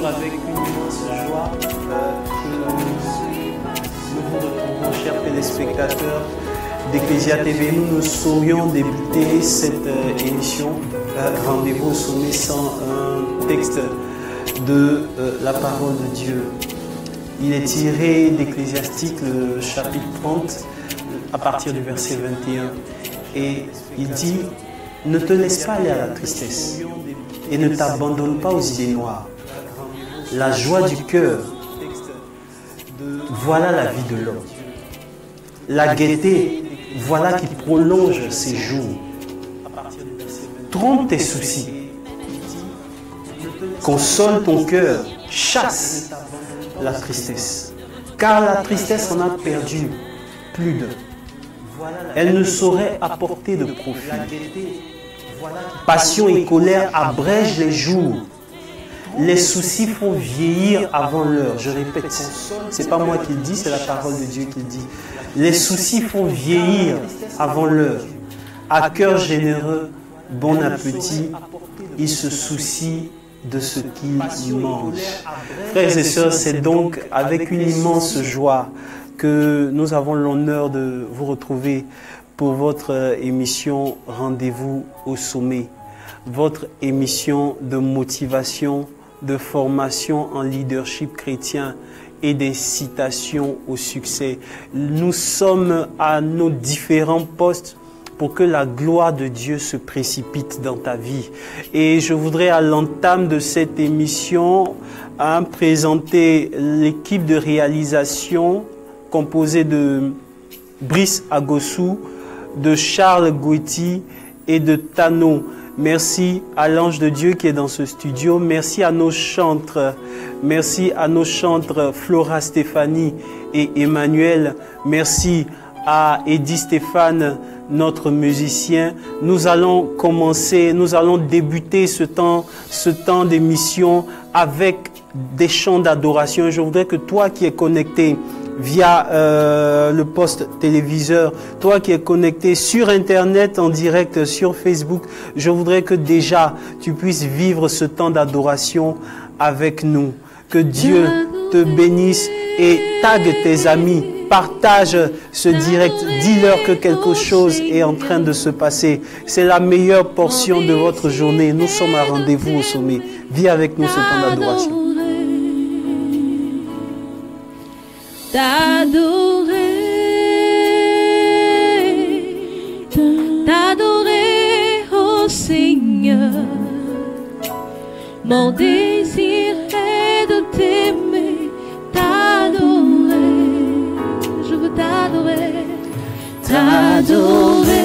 Avec une immense joie que nous vous retrouvons, chers téléspectateurs d'Ecclesia TV. Nous ne saurions débuter cette émission Rendez-vous au sommet sans un texte de la parole de Dieu. Il est tiré d'Ecclésiastique, le chapitre 30, à partir du verset 21. Et il dit, ne te laisse pas aller à la tristesse et ne t'abandonne pas aux idées noires. La joie du cœur, voilà la vie de l'homme. La gaieté, voilà qui prolonge ses jours. Trompe tes soucis. Console ton cœur, chasse la tristesse. Car la tristesse en a perdu plus d'un. Elle ne saurait apporter de profit. Passion et colère abrègent les jours. Les soucis font vieillir avant l'heure. Je répète, ce n'est pas moi qui le dis, c'est la parole de Dieu qui le dit. Les soucis font vieillir avant l'heure. À cœur généreux, bon appétit, il se soucie de ce qu'il mange. Frères et sœurs, c'est donc avec une immense joie que nous avons l'honneur de vous retrouver pour votre émission Rendez-vous au sommet. Votre émission de motivation, de formation en leadership chrétien et d'incitation au succès. Nous sommes à nos différents postes pour que la gloire de Dieu se précipite dans ta vie. Et je voudrais à l'entame de cette émission présenter l'équipe de réalisation composée de Brice Agossou, de Charles Gauthier et de Tano. Merci à l'ange de Dieu qui est dans ce studio. Merci à nos chantres. Merci à nos chantres Flora Stéphanie et Emmanuel. Merci à Eddie Stéphane, notre musicien. Nous allons débuter ce temps d'émission avec des chants d'adoration. Je voudrais que toi qui es connecté via le poste téléviseur, toi qui es connecté sur Internet en direct sur Facebook, je voudrais que déjà tu puisses vivre ce temps d'adoration avec nous. Que Dieu te bénisse et tag tes amis, partage ce direct, dis-leur que quelque chose est en train de se passer. C'est la meilleure portion de votre journée. Nous sommes à Rendez-vous au sommet. Vis avec nous ce temps d'adoration. T'adorer, oh Seigneur, mon désir est de t'aimer, t'adorer, je veux t'adorer, t'adorer,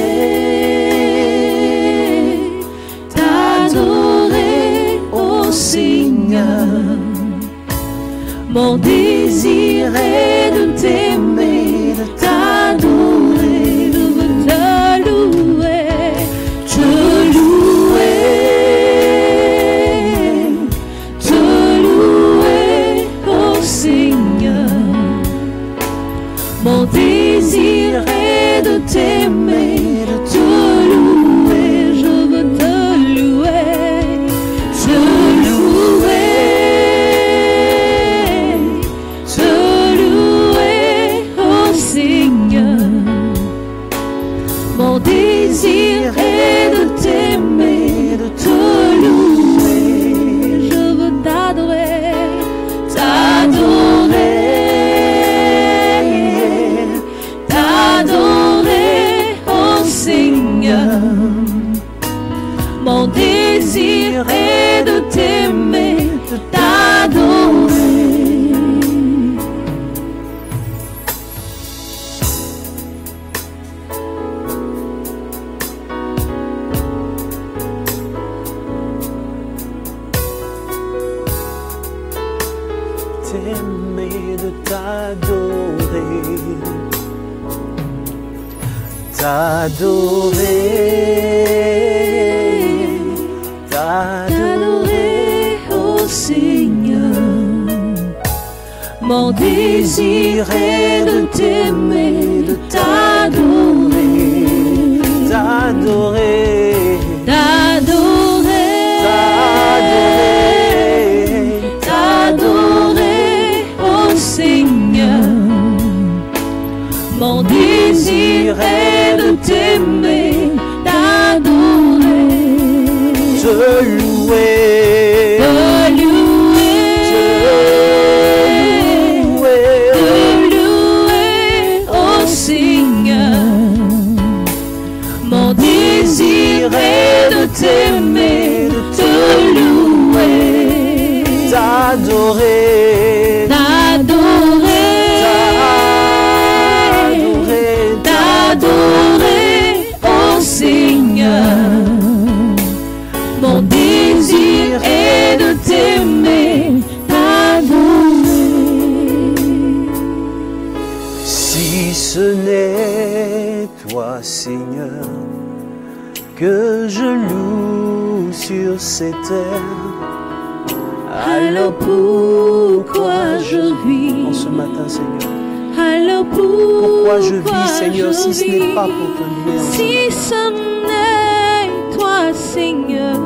oh Seigneur. Mon désir est de t'aimer, de t'adorer, je veux te louer, oh Seigneur. Mon désir est de t'aimer, de te louer, je veux te louer, t'aimer, de t'adorer. T'adorer, T'adorer, ô Seigneur. Mon désir est de t'aimer, de t'adorer. t'adorer, T'adorer, t'adorer, ô Seigneur. Mon désir est de t'aimer, d'adorer, te louer, te louer, ô Seigneur. Mon désir est de t'aimer, de te louer, t'adorer, t'adorer, ô Seigneur. Mon désir est de t'aimer, d'adorer. Si ce n'est toi, Seigneur, que je loue sur ces terres, Alors pourquoi je vis? en ce matin, Seigneur, Alors pourquoi je vis, Seigneur, si ce n'est pas pour te louer en ce Si ce n'est toi, Seigneur,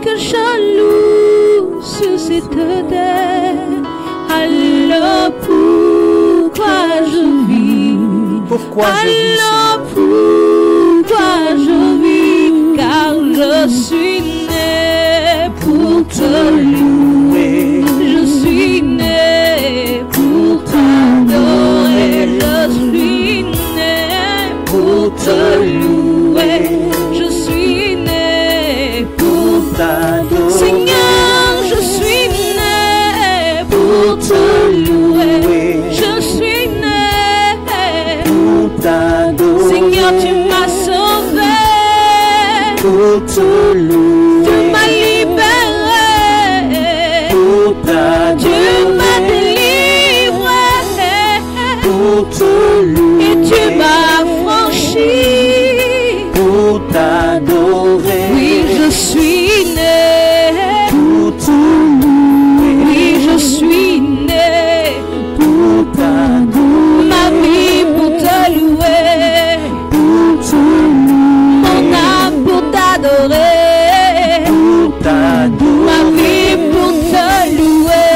que je loue sur cette terre, alors pourquoi je vis? Pourquoi je vis, Alors pourquoi je vis? Car je suis né pour te louer. Je suis né pour t'adorer. Je suis né pour te louer. Je suis né pour t'adorer. Seigneur, je suis né pour te louer. Je suis né pour t'adorer. Seigneur, tu m'as sauvé, pour te louer, tu m'as libéré, pour tu t'adorer, m'as délivré, pour te louer, et tu m'as franchi. pour t'adorer, Oui, je suis né, pour te louer, oui, je suis né, pour t'adorer, ma vie pour te louer, pour te louer, mon âme pour t'adorer, pour ma t'adorer, vie pour te louer.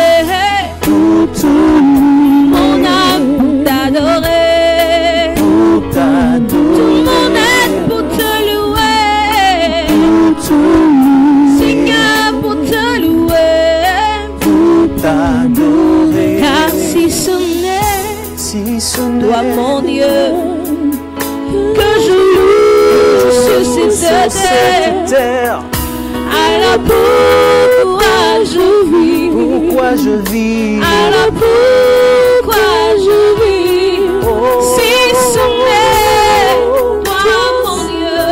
pour te louer, Mon âme pour t'adorer, pour t'adorer, mon être pour te louer, pour te louer, Seigneur pour te louer, pour t'adorer. car si ce n'est Si ce toi n'est mon Dieu, que je loue sur cette terre, terre, alors pourquoi je vis? pourquoi je vis? Alors pourquoi je vis? Oh, Si ce n'est toi mon Dieu,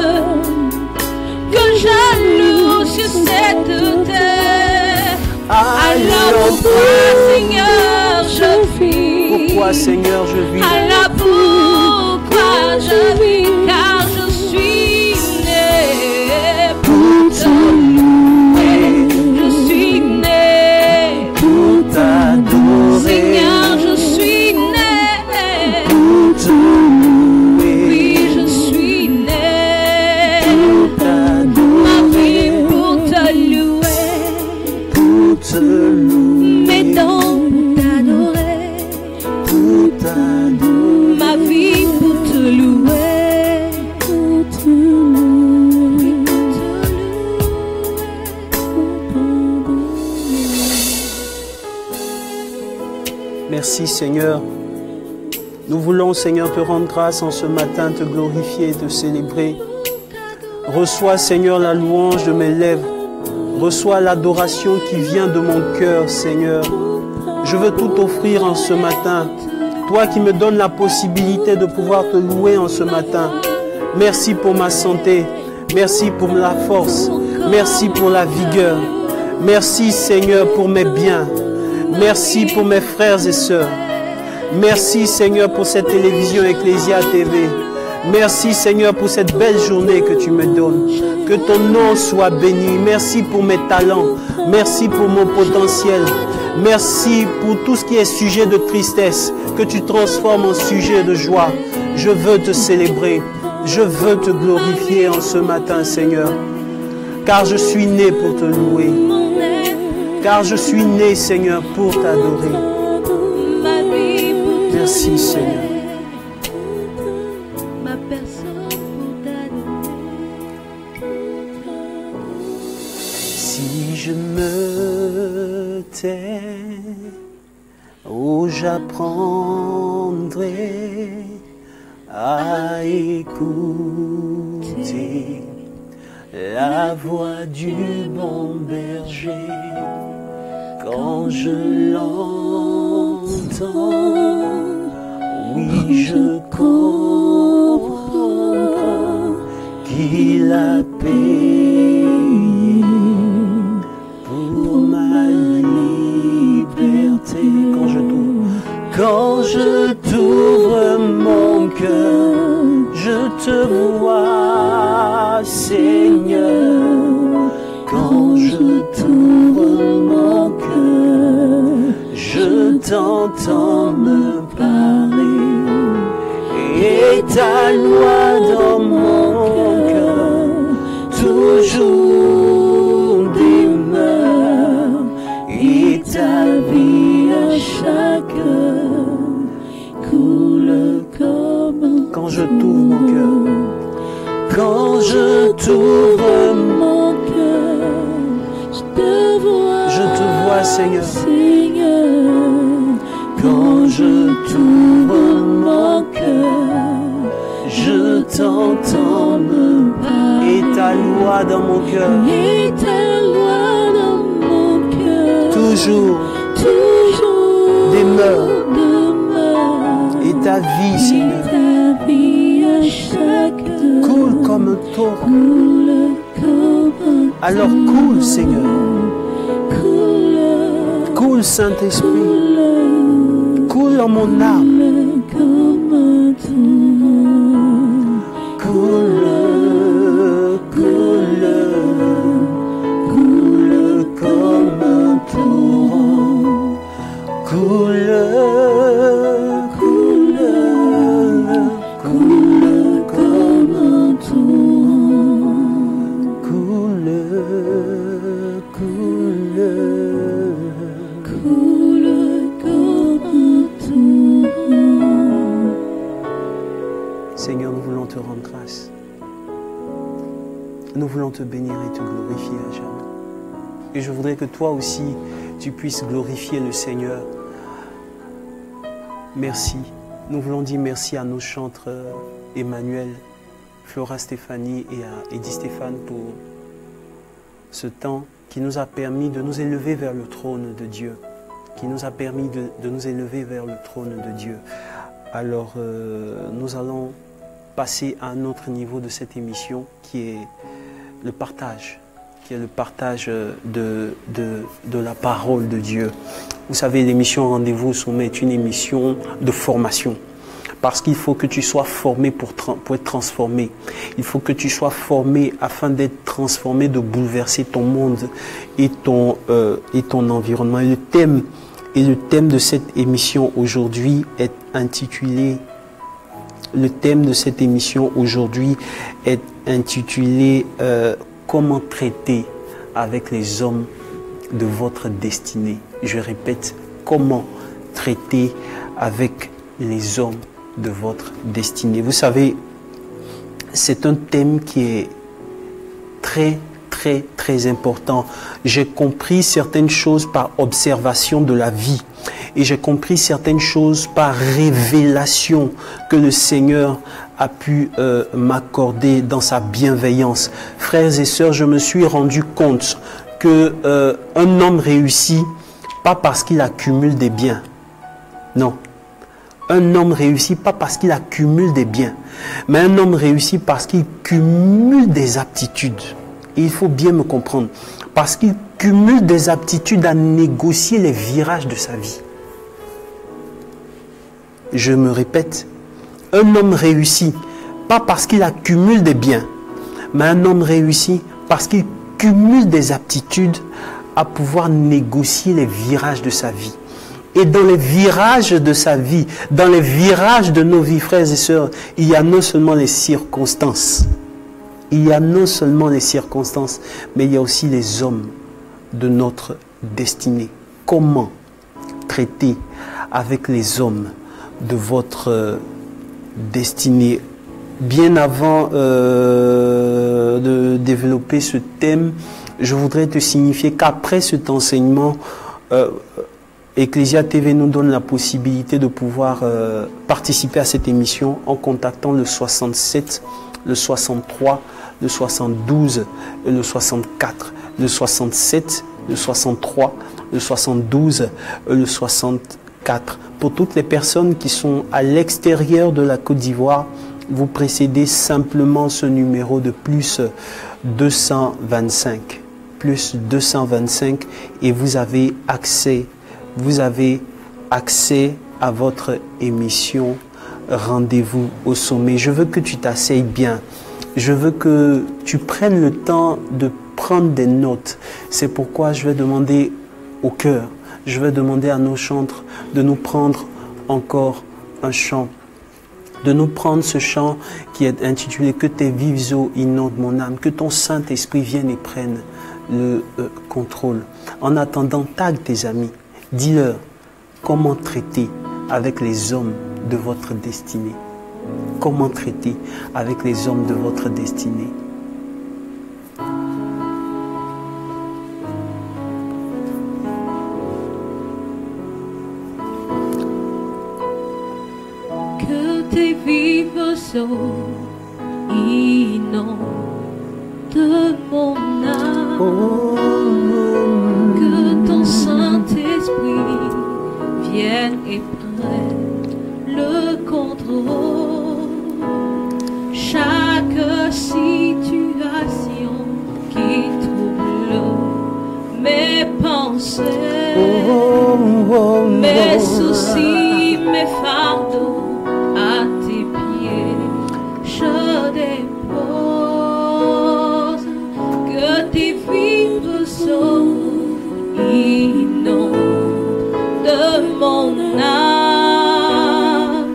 que je loue sur cette terre, alors pourquoi Seigneur je vis? pourquoi Seigneur je vis? Alors pourquoi je vis? Car je suis né pour te louer. Je suis né Pour t'adorer, Seigneur, je suis né. pour te louer, Oui, je suis né. pour Ma t'adorer, vie pour te louer. pour te louer, Mes dents pour t'adorer. pour t'adorer, Ma vie pour te louer. Pour te louer. Merci Seigneur. Nous voulons Seigneur te rendre grâce en ce matin, te glorifier et te célébrer. Reçois Seigneur la louange de mes lèvres. Reçois l'adoration qui vient de mon cœur Seigneur. Je veux tout offrir en ce matin. Toi qui me donnes la possibilité de pouvoir te louer en ce matin. Merci pour ma santé. Merci pour la force. Merci pour la vigueur. Merci Seigneur pour mes biens. Merci pour mes frères et sœurs. Merci Seigneur pour cette télévision Ecclesia TV. Merci Seigneur pour cette belle journée que tu me donnes. Que ton nom soit béni. Merci pour mes talents. Merci pour mon potentiel. Merci pour tout ce qui est sujet de tristesse, que tu transformes en sujet de joie. Je veux te célébrer. Je veux te glorifier en ce matin, Seigneur. Car je suis né pour te louer. Car je suis né, Seigneur, pour t'adorer. Merci, Seigneur. Si je me tais, oh, j'apprendrai à écouter la voix du bon berger. Quand je l'entends, oui, je comprends qu'il a payé pour ma liberté. Quand je t'ouvre mon cœur, je te vois, Seigneur. Quand je t'ouvre mon cœur, je t'entends me parler. Et ta loi dans mon cœur, toujours demeure. Et ta vie à chaque heure coule comme quand je t'ouvre mon cœur. Quand je t'ouvre mon cœur, je te vois, Seigneur. Quand je t'ouvre mon cœur, je t'entends me parler. Et ta loi dans mon cœur. Et ta loi dans mon cœur. Toujours demeure. Et ta vie, Seigneur, coule comme un torrent. Alors coule, Seigneur. Coule, Saint-Esprit. Coule en mon âme. Coule, coule, coule comme un torrent. Coule, coule, coule comme un torrent. Coule, coule, coule comme un torrent. Seigneur, nous voulons te rendre grâce. Nous voulons te bénir et te glorifier à jamais. Et je voudrais que toi aussi, tu puisses glorifier le Seigneur. Merci. Nous voulons dire merci à nos chantres Emmanuel, Flora Stéphanie et à Eddie Stéphane pour ce temps qui nous a permis de nous élever vers le trône de Dieu, qui nous a permis de nous élever vers le trône de Dieu. Alors, nous allons passer à un autre niveau de cette émission qui est le partage, de la parole de Dieu. Vous savez, l'émission Rendez-vous au Sommet est une émission de formation. Parce qu'il faut que tu sois formé pour être transformé. Il faut que tu sois formé afin d'être transformé, de bouleverser ton monde et ton environnement. Et le thème de cette émission aujourd'hui est intitulé... Le thème de cette émission aujourd'hui est intitulé comment traiter avec les hommes de votre destinée. Je répète, comment traiter avec les hommes de votre destinée. Vous savez, c'est un thème qui est très important. J'ai compris certaines choses par observation de la vie. Et j'ai compris certaines choses par révélation que le Seigneur a pu m'accorder dans sa bienveillance. Frères et sœurs, je me suis rendu compte que un homme réussit pas parce qu'il accumule des biens. Non. Un homme réussit pas parce qu'il accumule des biens. Mais un homme réussit parce qu'il cumule des aptitudes. Et il faut bien me comprendre. Parce qu'il cumule des aptitudes à négocier les virages de sa vie. Je me répète, un homme réussit, pas parce qu'il accumule des biens, mais un homme réussit parce qu'il cumule des aptitudes à pouvoir négocier les virages de sa vie. Et dans les virages de sa vie, dans les virages de nos vies, frères et sœurs, il y a non seulement les circonstances, il y a non seulement les circonstances, mais il y a aussi les hommes de notre destinée. Comment traiter avec les hommes de votre destinée? Bien avant de développer ce thème, je voudrais te signifier qu'après cet enseignement, Ecclesia TV nous donne la possibilité de pouvoir participer à cette émission en contactant le 67, le 63, le 72 et le 64. Le 67, le 63, le 72 et le 64. Pour toutes les personnes qui sont à l'extérieur de la Côte d'Ivoire, vous précédez simplement ce numéro de plus 225. Plus 225 et vous avez accès à votre émission Rendez-vous au sommet. Je veux que tu t'asseyes bien. Je veux que tu prennes le temps de prendre des notes. C'est pourquoi je vais demander au cœur, je vais demander à nos chantres de nous prendre encore un chant. De nous prendre ce chant qui est intitulé « Que tes vives eaux inondent mon âme », que ton Saint-Esprit vienne et prenne le contrôle. En attendant, tag tes amis, dis-leur comment traiter avec les hommes de votre destinée. Comment traiter avec les hommes de votre destinée. Que tes vives eaux inondent mon âme, que ton Saint-Esprit vienne et prenne le contrôle. Chaque situation qui trouble mes pensées, mes soucis, mes fardeaux, à tes pieds je dépose. Que tes vives eaux inondent de mon âme,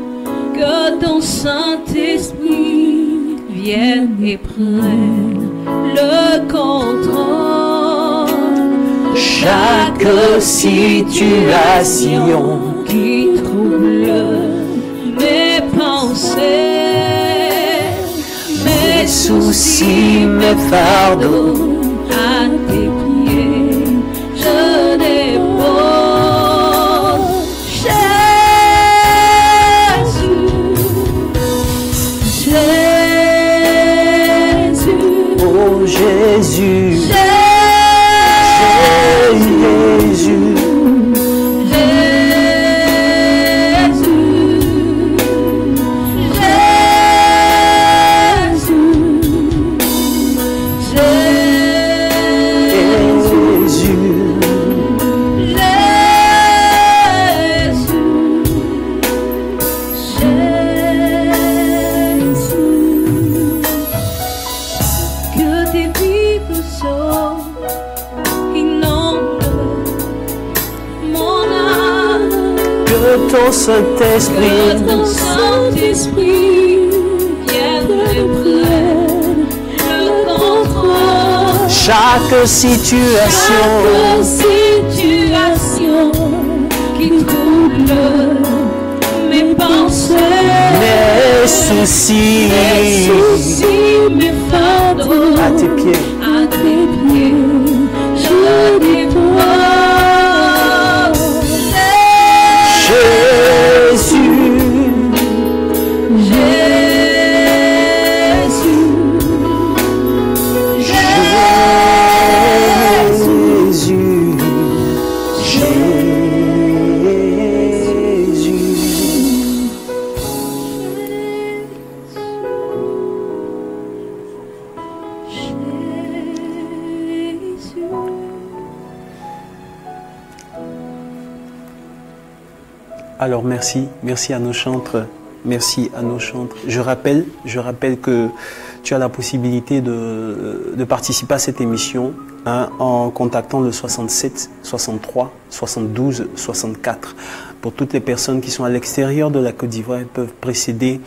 que ton Saint-Esprit vienne et prenne le contrôle. Chaque situation qui trouble mes pensées, mes soucis, mes fardeaux, à tes pieds je dépose. Jésus, oh Jésus, ton Saint-Esprit, que ton Saint-Esprit vienne et prenne le contrôle. chaque situation Qui trouble mes pensées, mes soucis, mes fardeaux, à tes pieds. Je dépose. Alors merci à nos chantres, merci à nos chantres. Je rappelle que tu as la possibilité de participer à cette émission en contactant le 67 63 72 64. Pour toutes les personnes qui sont à l'extérieur de la Côte d'Ivoire, elles peuvent précéder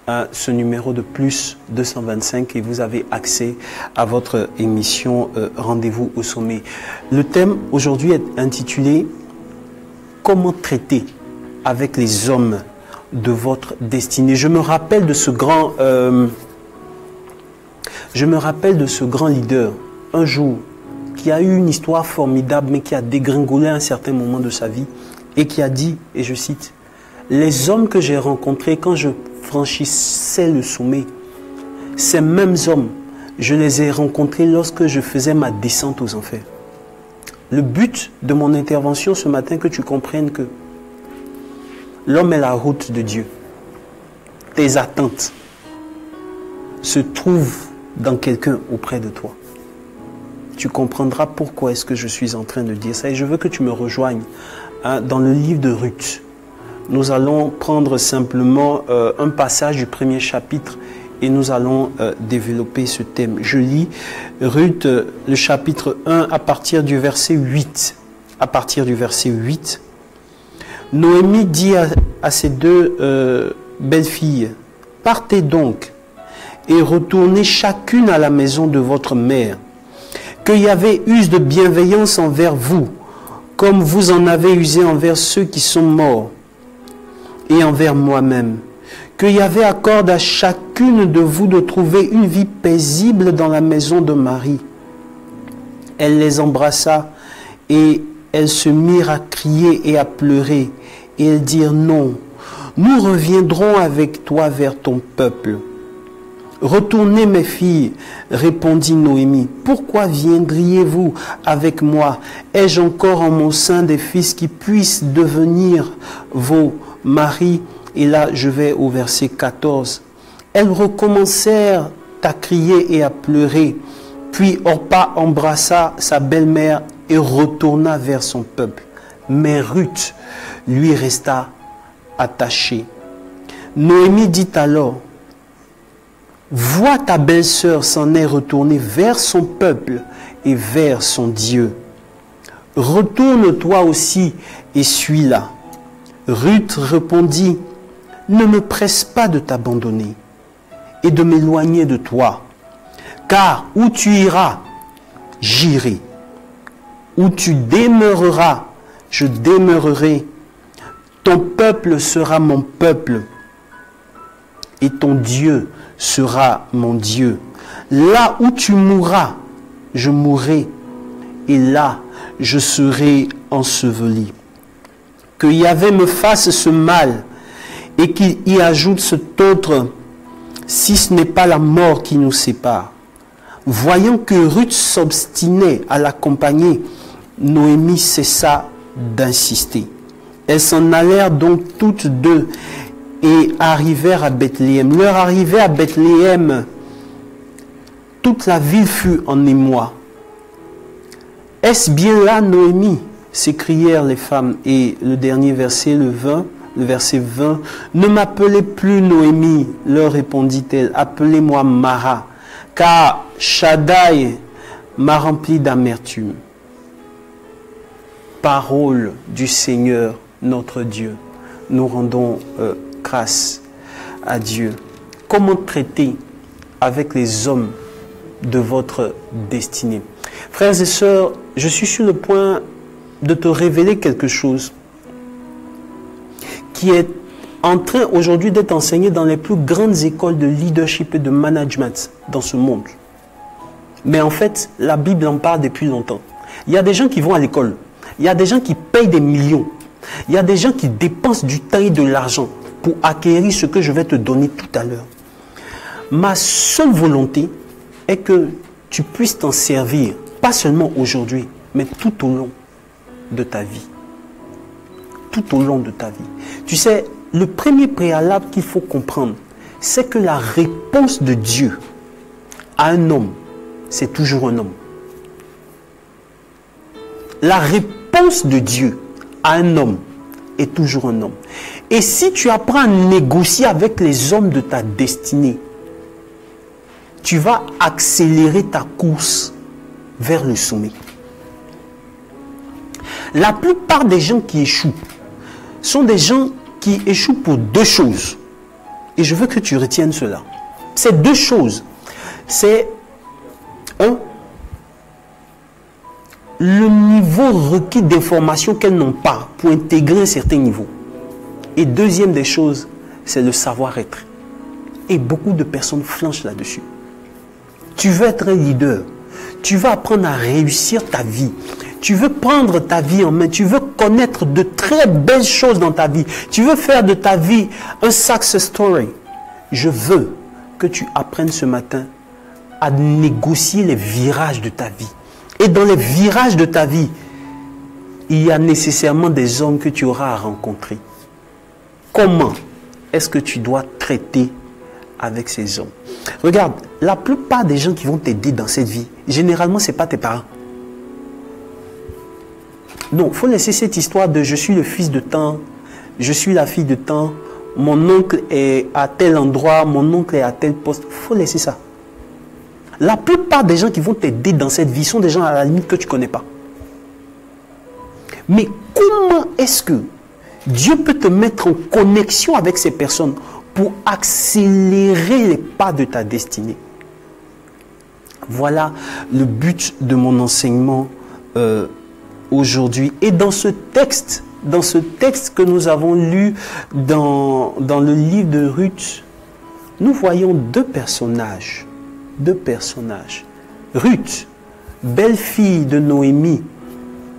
à ce numéro de plus 225 et vous avez accès à votre émission Rendez-vous au sommet. Le thème aujourd'hui est intitulé Comment traiter avec les hommes de votre destinée. Je me rappelle de ce grand leader un jour qui a eu une histoire formidable mais qui a dégringolé à un certain moment de sa vie et qui a dit, et je cite, les hommes que j'ai rencontrés quand je franchissais le sommet, ces mêmes hommes, je les ai rencontrés lorsque je faisais ma descente aux enfers. Le but de mon intervention ce matin, que tu comprennes que l'homme est la route de Dieu. Tes attentes se trouvent dans quelqu'un auprès de toi. Tu comprendras pourquoi est-ce que je suis en train de dire ça. Et je veux que tu me rejoignes dans le livre de Ruth. Nous allons prendre simplement un passage du premier chapitre et nous allons développer ce thème. Je lis Ruth, le chapitre 1, à partir du verset 8. À partir du verset 8. Noémie dit à ses deux belles-filles, « Partez donc et retournez chacune à la maison de votre mère, que Yahvé use de bienveillance envers vous, comme vous en avez usé envers ceux qui sont morts, et envers moi-même. Que Yahvé accorde à chacune de vous de trouver une vie paisible dans la maison de Marie. » Elle les embrassa et elles se mirent à crier et à pleurer. Et elles dirent, « Non, nous reviendrons avec toi vers ton peuple. » « Retournez mes filles, répondit Noémie. « Pourquoi viendriez-vous avec moi? Ai-je encore en mon sein des fils qui puissent devenir vos maris? » Et là, je vais au verset 14. Elles recommencèrent à crier et à pleurer. Puis Orpa embrassa sa belle-mère et retourna vers son peuple. Mais Ruth lui resta attachée. Noémie dit alors, « Vois, ta belle-sœur s'en est retournée vers son peuple et vers son Dieu. Retourne toi aussi et suis-la. » Ruth répondit, « Ne me presse pas de t'abandonner et de m'éloigner de toi, car où tu iras, j'irai. Où tu demeureras, je demeurerai. Ton peuple sera mon peuple et ton Dieu sera mon Dieu. Là où tu mourras, je mourrai, et là, je serai enseveli. Que Yahvé me fasse ce mal, et qu'il y ajoute cet autre, si ce n'est pas la mort qui nous sépare. » Voyant que Ruth s'obstinait à l'accompagner, Noémie cessa d'insister. Elles s'en allèrent donc toutes deux, et arrivèrent à Bethléem. Leur arrivée à Bethléem, toute la ville fut en émoi. « Est-ce bien là, Noémie ?» s'écrièrent les femmes. Et le dernier verset, le verset 20, « Ne m'appelez plus Noémie, leur répondit-elle, appelez-moi Mara, car Shaddai m'a rempli d'amertume. » Parole du Seigneur, notre Dieu. Nous rendons grâce à Dieu. Comment traiter avec les hommes de votre destinée? Frères et sœurs, je suis sur le point de te révéler quelque chose qui est en train aujourd'hui d'être enseigné dans les plus grandes écoles de leadership et de management dans ce monde. Mais en fait, la Bible en parle depuis longtemps. Il y a des gens qui vont à l'école. Il y a des gens qui payent des millions. Il y a des gens qui dépensent du temps et de l'argent pour acquérir ce que je vais te donner tout à l'heure. Ma seule volonté est que tu puisses t'en servir, pas seulement aujourd'hui, mais tout au long de ta vie. Tout au long de ta vie. Tu sais, le premier préalable qu'il faut comprendre, c'est que la réponse de Dieu à un homme, c'est toujours un homme. La réponse de Dieu à un homme, est toujours un homme. Et si tu apprends à négocier avec les hommes de ta destinée, tu vas accélérer ta course vers le sommet. La plupart des gens qui échouent sont des gens qui échouent pour deux choses. Et je veux que tu retiennes cela. Ces deux choses, c'est un, le niveau requis d'information qu'elles n'ont pas pour intégrer un certain niveau. Et deuxième des choses, c'est le savoir-être. Et beaucoup de personnes flanchent là-dessus. Tu veux être un leader. Tu veux apprendre à réussir ta vie. Tu veux prendre ta vie en main. Tu veux connaître de très belles choses dans ta vie. Tu veux faire de ta vie un success story. Je veux que tu apprennes ce matin à négocier les virages de ta vie. Et dans les virages de ta vie, il y a nécessairement des hommes que tu auras à rencontrer. Comment est-ce que tu dois traiter avec ces hommes? Regarde, la plupart des gens qui vont t'aider dans cette vie, généralement, ce n'est pas tes parents. Non, il faut laisser cette histoire de je suis le fils de tant, je suis la fille de tant, mon oncle est à tel endroit, mon oncle est à tel poste. Il faut laisser ça. La plupart des gens qui vont t'aider dans cette vie sont des gens à la limite que tu ne connais pas. Mais comment est-ce que Dieu peut te mettre en connexion avec ces personnes pour accélérer les pas de ta destinée? Voilà le but de mon enseignement aujourd'hui. Et dans ce texte que nous avons lu dans le livre de Ruth, nous voyons deux personnages. Ruth, belle-fille de Noémie.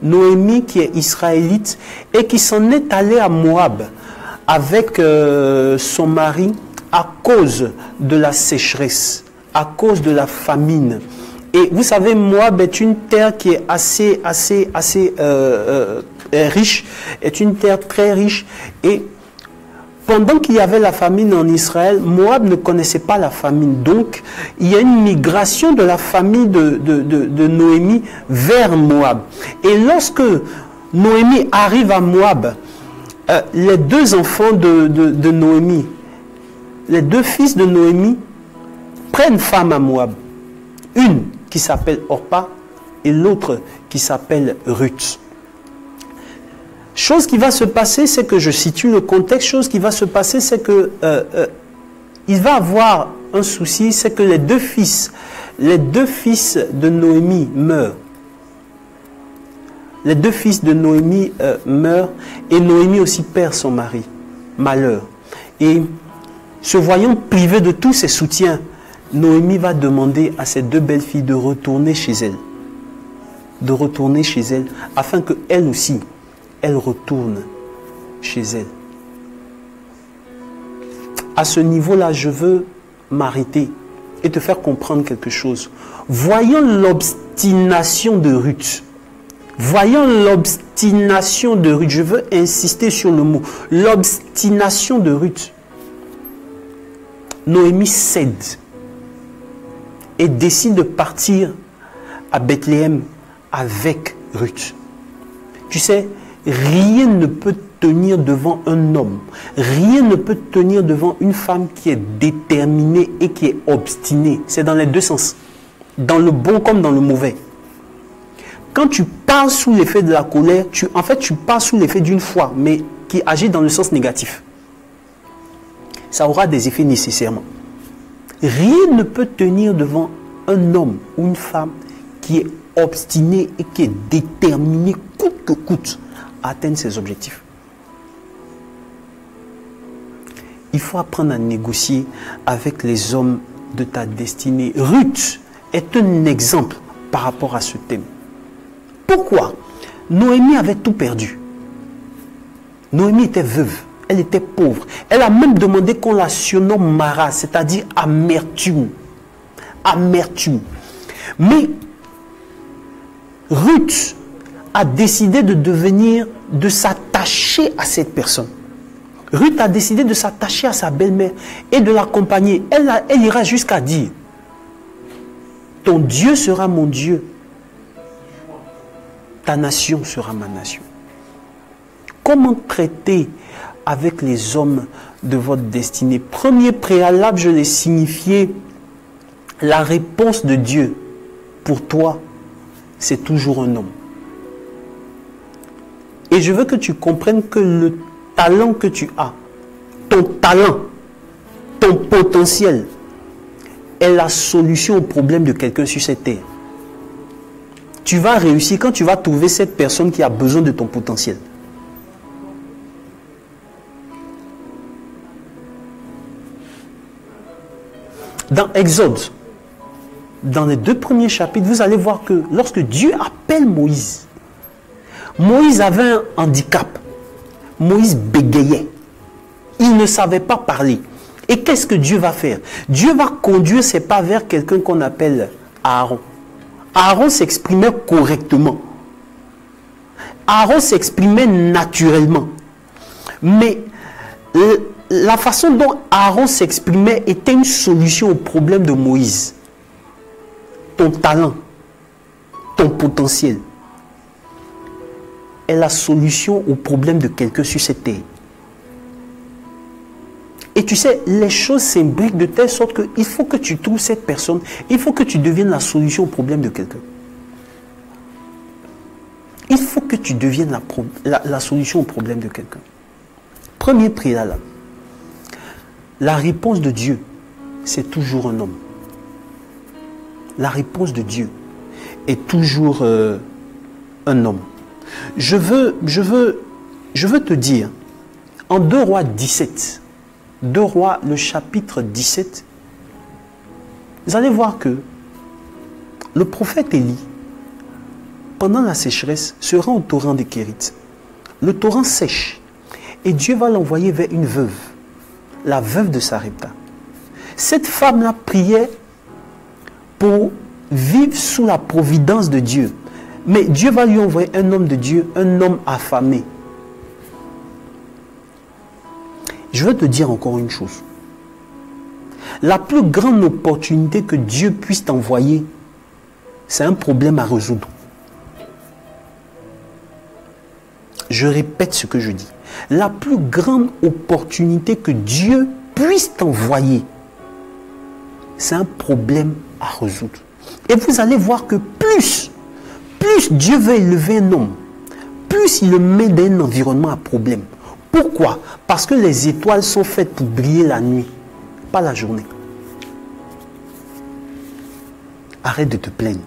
Noémie qui est israélite et qui s'en est allée à Moab avec son mari à cause de la sécheresse, à cause de la famine. Et vous savez, Moab est une terre qui est assez riche, est une terre très riche. Et pendant qu'il y avait la famine en Israël, Moab ne connaissait pas la famine. Donc, il y a une migration de la famille de Noémie vers Moab. Et lorsque Noémie arrive à Moab, les deux enfants de Noémie, les deux fils de Noémie, prennent femme à Moab. Une qui s'appelle Orpa et l'autre qui s'appelle Ruth. Chose qui va se passer, c'est que je situe le contexte. Chose qui va se passer, c'est que il va avoir un souci, c'est que les deux fils de Noémie meurent. Les deux fils de Noémie meurent et Noémie aussi perd son mari. Malheur. Et se voyant privée de tous ses soutiens, Noémie va demander à ses deux belles-filles de retourner chez elle. De retourner chez elle afin qu'elle aussi, elle retourne chez elle. À ce niveau-là, je veux m'arrêter et te faire comprendre quelque chose. Voyons l'obstination de Ruth. Voyons l'obstination de Ruth. Je veux insister sur le mot. L'obstination de Ruth. Noémie cède et décide de partir à Bethléem avec Ruth. Tu sais, rien ne peut tenir devant un homme. Rien ne peut tenir devant une femme qui est déterminée et qui est obstinée. C'est dans les deux sens. Dans le bon comme dans le mauvais. Quand tu pars sous l'effet de la colère, tu pars sous l'effet d'une foi, mais qui agit dans le sens négatif. Ça aura des effets nécessairement. Rien ne peut tenir devant un homme ou une femme qui est obstiné et qui est déterminé coûte que coûte à atteindre ses objectifs. Il faut apprendre à négocier avec les hommes de ta destinée. Ruth est un exemple par rapport à ce thème. Pourquoi? Noémie avait tout perdu. Noémie était veuve, elle était pauvre. Elle a même demandé qu'on la surnomme Mara, c'est-à-dire amertume. Amertume. Mais Ruth a décidé de s'attacher à cette personne. Ruth a décidé de s'attacher à sa belle-mère et de l'accompagner. Elle ira jusqu'à dire, ton Dieu sera mon Dieu, ta nation sera ma nation. comment traiter avec les hommes de votre destinée. Premier préalable, je l'ai signifié, la réponse de Dieu pour toi, c'est toujours un homme. Et je veux que tu comprennes que le talent que tu as, ton talent, ton potentiel, est la solution au problème de quelqu'un sur cette terre. Tu vas réussir quand tu vas trouver cette personne qui a besoin de ton potentiel. Dans Exode, dans les 2 premiers chapitres, vous allez voir que lorsque Dieu appelle Moïse, Moïse avait un handicap. Moïse bégayait. Il ne savait pas parler. Et qu'est-ce que Dieu va faire? Dieu va conduire ses pas vers quelqu'un qu'on appelle Aaron. Aaron s'exprimait correctement. Aaron s'exprimait naturellement. Mais la façon dont Aaron s'exprimait était une solution au problème de Moïse. Ton talent, ton potentiel est la solution au problème de quelqu'un sur cette terre. Et tu sais, les choses s'imbriquent de telle sorte qu'il faut que tu trouves cette personne, il faut que tu deviennes la solution au problème de quelqu'un. Il faut que tu deviennes la solution au problème de quelqu'un. Premier préalable. La réponse de Dieu, c'est toujours un homme. La réponse de Dieu est toujours un homme. Je veux te dire, en 2 Rois 17, 2 Rois, le chapitre 17, vous allez voir que le prophète Élie, pendant la sécheresse, se rend au torrent de Kérit. Le torrent sèche et Dieu va l'envoyer vers une veuve, la veuve de Sarepta. Cette femme-là priait pour vivre sous la providence de Dieu. Mais Dieu va lui envoyer un homme de Dieu, un homme affamé. Je veux te dire encore une chose. La plus grande opportunité que Dieu puisse t'envoyer, c'est un problème à résoudre. Je répète ce que je dis. La plus grande opportunité que Dieu puisse t'envoyer, c'est un problème à résoudre. Et vous allez voir que plus Dieu veut élever un homme, plus il le met dans un environnement à problème. Pourquoi? Parce que les étoiles sont faites pour briller la nuit, pas la journée. Arrête de te plaindre.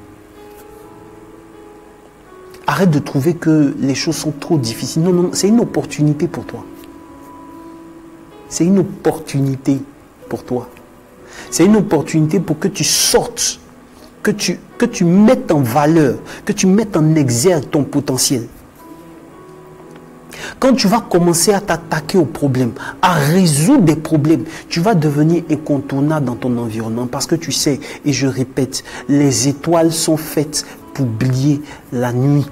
Arrête de trouver que les choses sont trop difficiles. Non, non, c'est une opportunité pour toi. C'est une opportunité pour toi. C'est une opportunité pour que tu sortes, que tu mettes en valeur, que tu mettes en exergue ton potentiel. Quand tu vas commencer à t'attaquer aux problèmes, à résoudre des problèmes, tu vas devenir incontournable dans ton environnement parce que tu sais, et je répète, les étoiles sont faites pour briller la nuit.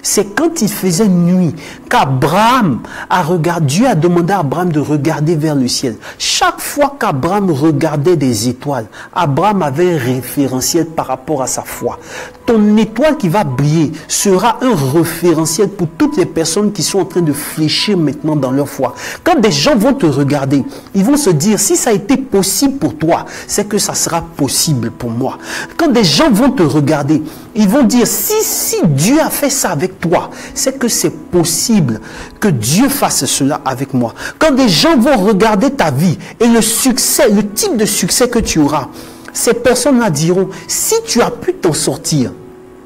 C'est quand il faisait nuit qu'Abraham a regardé, Dieu a demandé à Abraham de regarder vers le ciel. Chaque fois qu'Abraham regardait des étoiles, Abraham avait un référentiel par rapport à sa foi. Ton étoile qui va briller sera un référentiel pour toutes les personnes qui sont en train de fléchir maintenant dans leur foi. Quand des gens vont te regarder, ils vont se dire, si ça a été possible pour toi, c'est que ça sera possible pour moi. Quand des gens vont te regarder, ils vont dire, si Dieu a fait ça avec toi, c'est que c'est possible que Dieu fasse cela avec moi. Quand des gens vont regarder ta vie et le succès, le type de succès que tu auras, ces personnes-là diront, si tu as pu t'en sortir,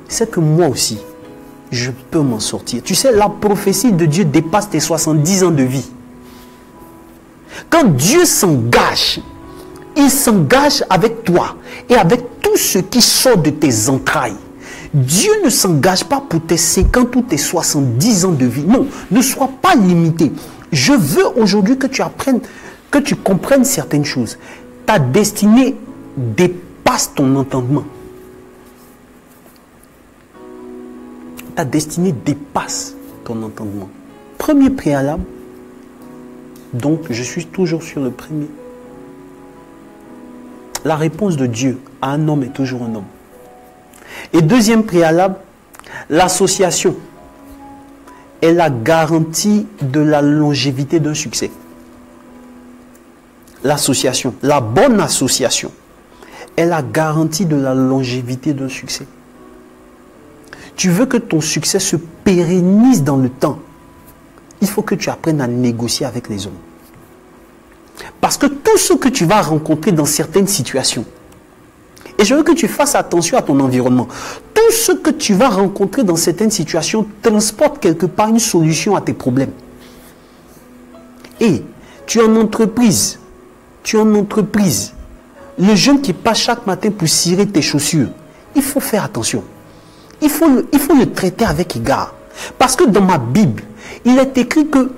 c'est que moi aussi, je peux m'en sortir. Tu sais, la prophétie de Dieu dépasse tes 70 ans de vie. Quand Dieu s'engage, il s'engage avec toi et avec tout ce qui sort de tes entrailles. Dieu ne s'engage pas pour tes 50 ou tes 70 ans de vie. Non, ne sois pas limité. Je veux aujourd'hui que tu apprennes, que tu comprennes certaines choses. Ta destinée dépasse ton entendement. Ta destinée dépasse ton entendement. Premier préalable. Donc, je suis toujours sur le premier. La réponse de Dieu à un homme est toujours un homme. Et deuxième préalable, l'association est la garantie de la longévité d'un succès. L'association, la bonne association est la garantie de la longévité d'un succès. Tu veux que ton succès se pérennise dans le temps, il faut que tu apprennes à négocier avec les hommes. Parce que tout ce que tu vas rencontrer dans certaines situations, et je veux que tu fasses attention à ton environnement, tout ce que tu vas rencontrer dans certaines situations transporte quelque part une solution à tes problèmes. Et tu es en entreprise, le jeune qui passe chaque matin pour cirer tes chaussures, il faut faire attention. Il faut le traiter avec égard. Parce que dans ma Bible, il est écrit que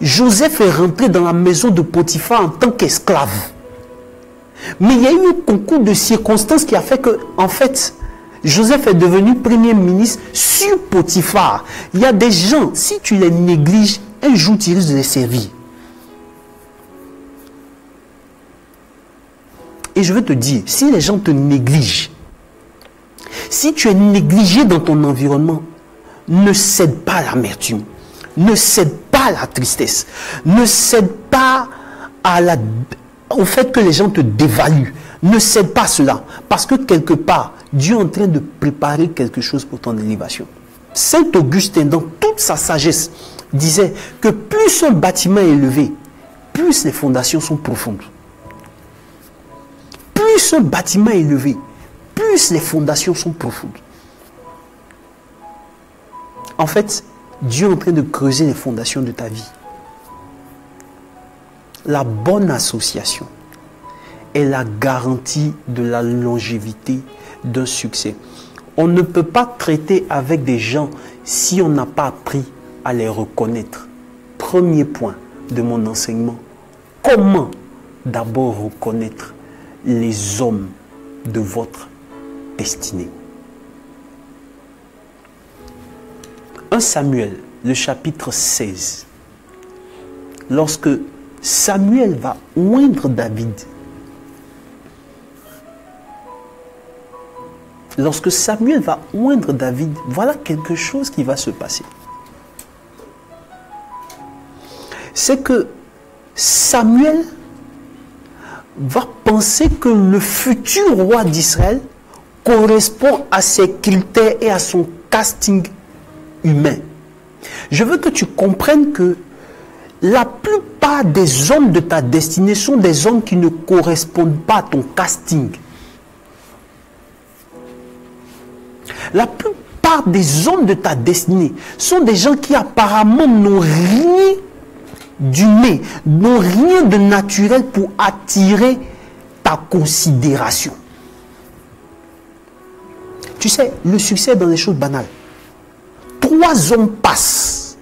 Joseph est rentré dans la maison de Potiphar en tant qu'esclave. Mais il y a eu un concours de circonstances qui a fait que, en fait, Joseph est devenu premier ministre sur Potiphar. Il y a des gens, si tu les négliges, un jour tu risques de les servir. Et je veux te dire, si les gens te négligent, si tu es négligé dans ton environnement, ne cède pas à l'amertume, ne cède pas à la tristesse, ne cède pas au fait que les gens te dévaluent, ne cède pas à cela, parce que quelque part, Dieu est en train de préparer quelque chose pour ton élévation. Saint Augustin, dans toute sa sagesse, disait que plus un bâtiment est élevé, plus les fondations sont profondes. Plus un bâtiment est élevé, plus les fondations sont profondes. En fait, Dieu est en train de creuser les fondations de ta vie. La bonne association est la garantie de la longévité d'un succès. On ne peut pas traiter avec des gens si on n'a pas appris à les reconnaître. Premier point de mon enseignement. Comment d'abord reconnaître les hommes de votre destinée? 1 Samuel, le chapitre 16. Lorsque Samuel va oindre David, voilà quelque chose qui va se passer. C'est que Samuel va penser que le futur roi d'Israël correspond à ses critères et à son casting humain. Je veux que tu comprennes que la plupart des hommes de ta destinée sont des hommes qui ne correspondent pas à ton casting. La plupart des hommes de ta destinée sont des gens qui apparemment n'ont rien d'humain, n'ont rien de naturel pour attirer ta considération. Tu sais, le succès est dans les choses banales. 3 hommes passent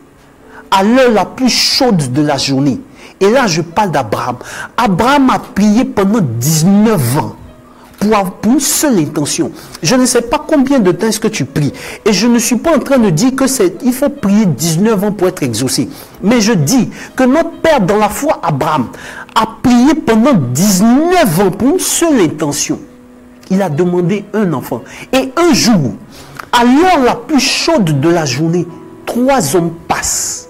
à l'heure la plus chaude de la journée. Et là, je parle d'Abraham. Abraham a prié pendant 19 ans pour une seule intention. Je ne sais pas combien de temps est-ce que tu pries. Et je ne suis pas en train de dire qu'il faut prier 19 ans pour être exaucé. Mais je dis que notre Père dans la foi, Abraham, a prié pendant 19 ans pour une seule intention. Il a demandé un enfant. Et un jour, à l'heure la plus chaude de la journée, 3 hommes passent.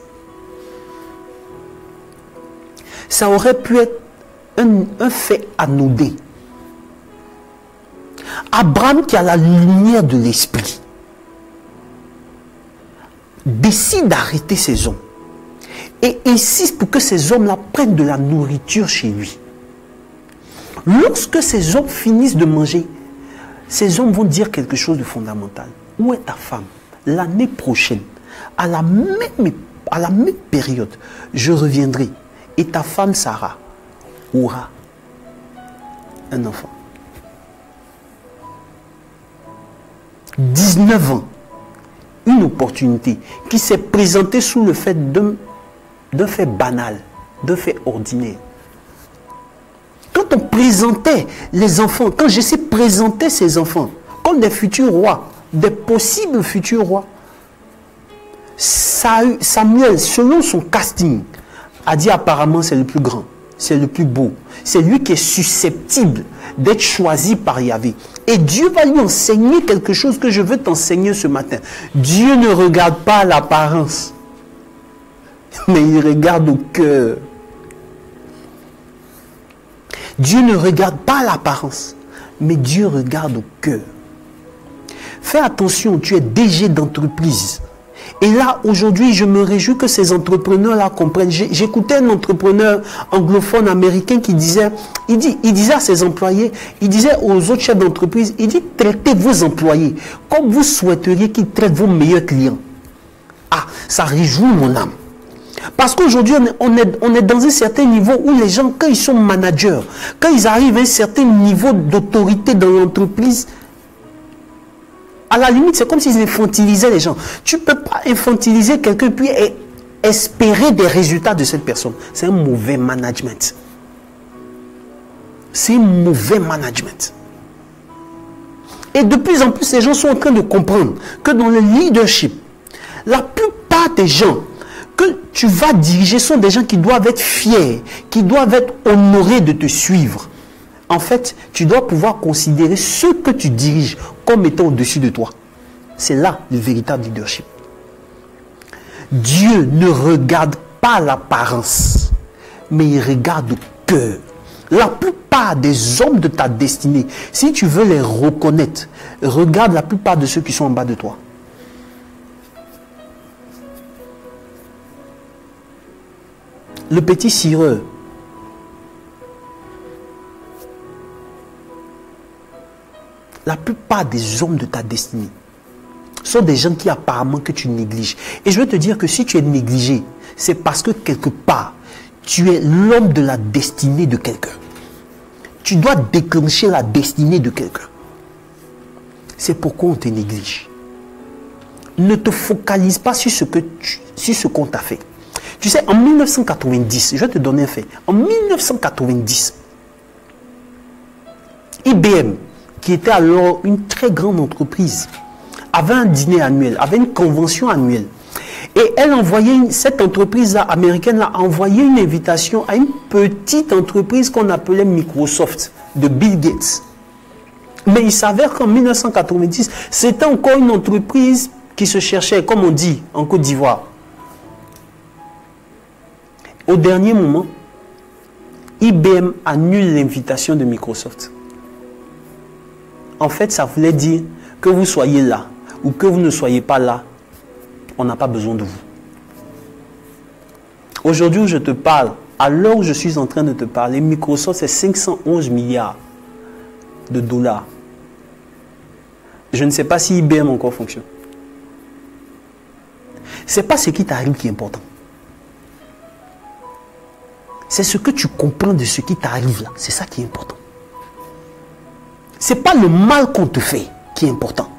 Ça aurait pu être un fait anodin. Abraham, qui a la lumière de l'esprit, décide d'arrêter ces hommes et insiste pour que ces hommes-là prennent de la nourriture chez lui. Lorsque ces hommes finissent de manger, ces hommes vont dire quelque chose de fondamental. Où est ta femme? L'année prochaine, à la même période, je reviendrai et ta femme Sarah aura un enfant. 19 ans, une opportunité qui s'est présentée sous le fait d'un fait banal, d'un fait ordinaire. Quand on présentait les enfants, quand Jessé présentait ses enfants comme des futurs rois, des possibles futurs rois, Samuel, selon son casting, a dit apparemment c'est le plus grand, c'est le plus beau, c'est lui qui est susceptible d'être choisi par Yahvé. Et Dieu va lui enseigner quelque chose que je veux t'enseigner ce matin. Dieu ne regarde pas l'apparence. mais il regarde au cœur. Dieu ne regarde pas l'apparence, mais Dieu regarde au cœur. Fais attention, tu es DG d'entreprise. Et là, aujourd'hui, je me réjouis que ces entrepreneurs-là comprennent. J'écoutais un entrepreneur anglophone américain qui disait, il disait à ses employés, il disait aux autres chefs d'entreprise, il dit, traitez vos employés comme vous souhaiteriez qu'ils traitent vos meilleurs clients. Ah, ça réjouit mon âme. Parce qu'aujourd'hui, on est dans un certain niveau où les gens, quand ils sont managers, quand ils arrivent à un certain niveau d'autorité dans l'entreprise, à la limite, c'est comme s'ils infantilisaient les gens. Tu ne peux pas infantiliser quelqu'un puis espérer des résultats de cette personne. C'est un mauvais management. C'est un mauvais management. Et de plus en plus, les gens sont en train de comprendre que dans le leadership, la plupart des gens que tu vas diriger sont des gens qui doivent être fiers, qui doivent être honorés de te suivre. En fait, tu dois pouvoir considérer ceux que tu diriges comme étant au-dessus de toi. C'est là le véritable leadership. Dieu ne regarde pas l'apparence, mais il regarde au cœur. La plupart des hommes de ta destinée, si tu veux les reconnaître, regarde la plupart de ceux qui sont en bas de toi. Le petit cireur, la plupart des hommes de ta destinée sont des gens qui apparemment que tu négliges. Et je veux te dire que si tu es négligé, c'est parce que quelque part, tu es l'homme de la destinée de quelqu'un. Tu dois déclencher la destinée de quelqu'un. C'est pourquoi on te néglige. Ne te focalise pas sur ce qu'on t'a fait. Tu sais, en 1990, je vais te donner un fait. En 1990, IBM, qui était alors une très grande entreprise, avait un dîner annuel, avait une convention annuelle. Et elle envoyait, cette entreprise-là, américaine-là, a envoyé une invitation à une petite entreprise qu'on appelait Microsoft, de Bill Gates. Mais il s'avère qu'en 1990, c'était encore une entreprise qui se cherchait, comme on dit en Côte d'Ivoire. Au dernier moment, IBM annule l'invitation de Microsoft. En fait, ça voulait dire que vous soyez là ou que vous ne soyez pas là, on n'a pas besoin de vous. Aujourd'hui où je te parle, à l'heure où je suis en train de te parler, Microsoft c'est 511 milliards de dollars. Je ne sais pas si IBM encore fonctionne. Ce n'est pas ce qui t'arrive qui est important. C'est ce que tu comprends de ce qui t'arrive là. C'est ça qui est important. Ce n'est pas le mal qu'on te fait qui est important.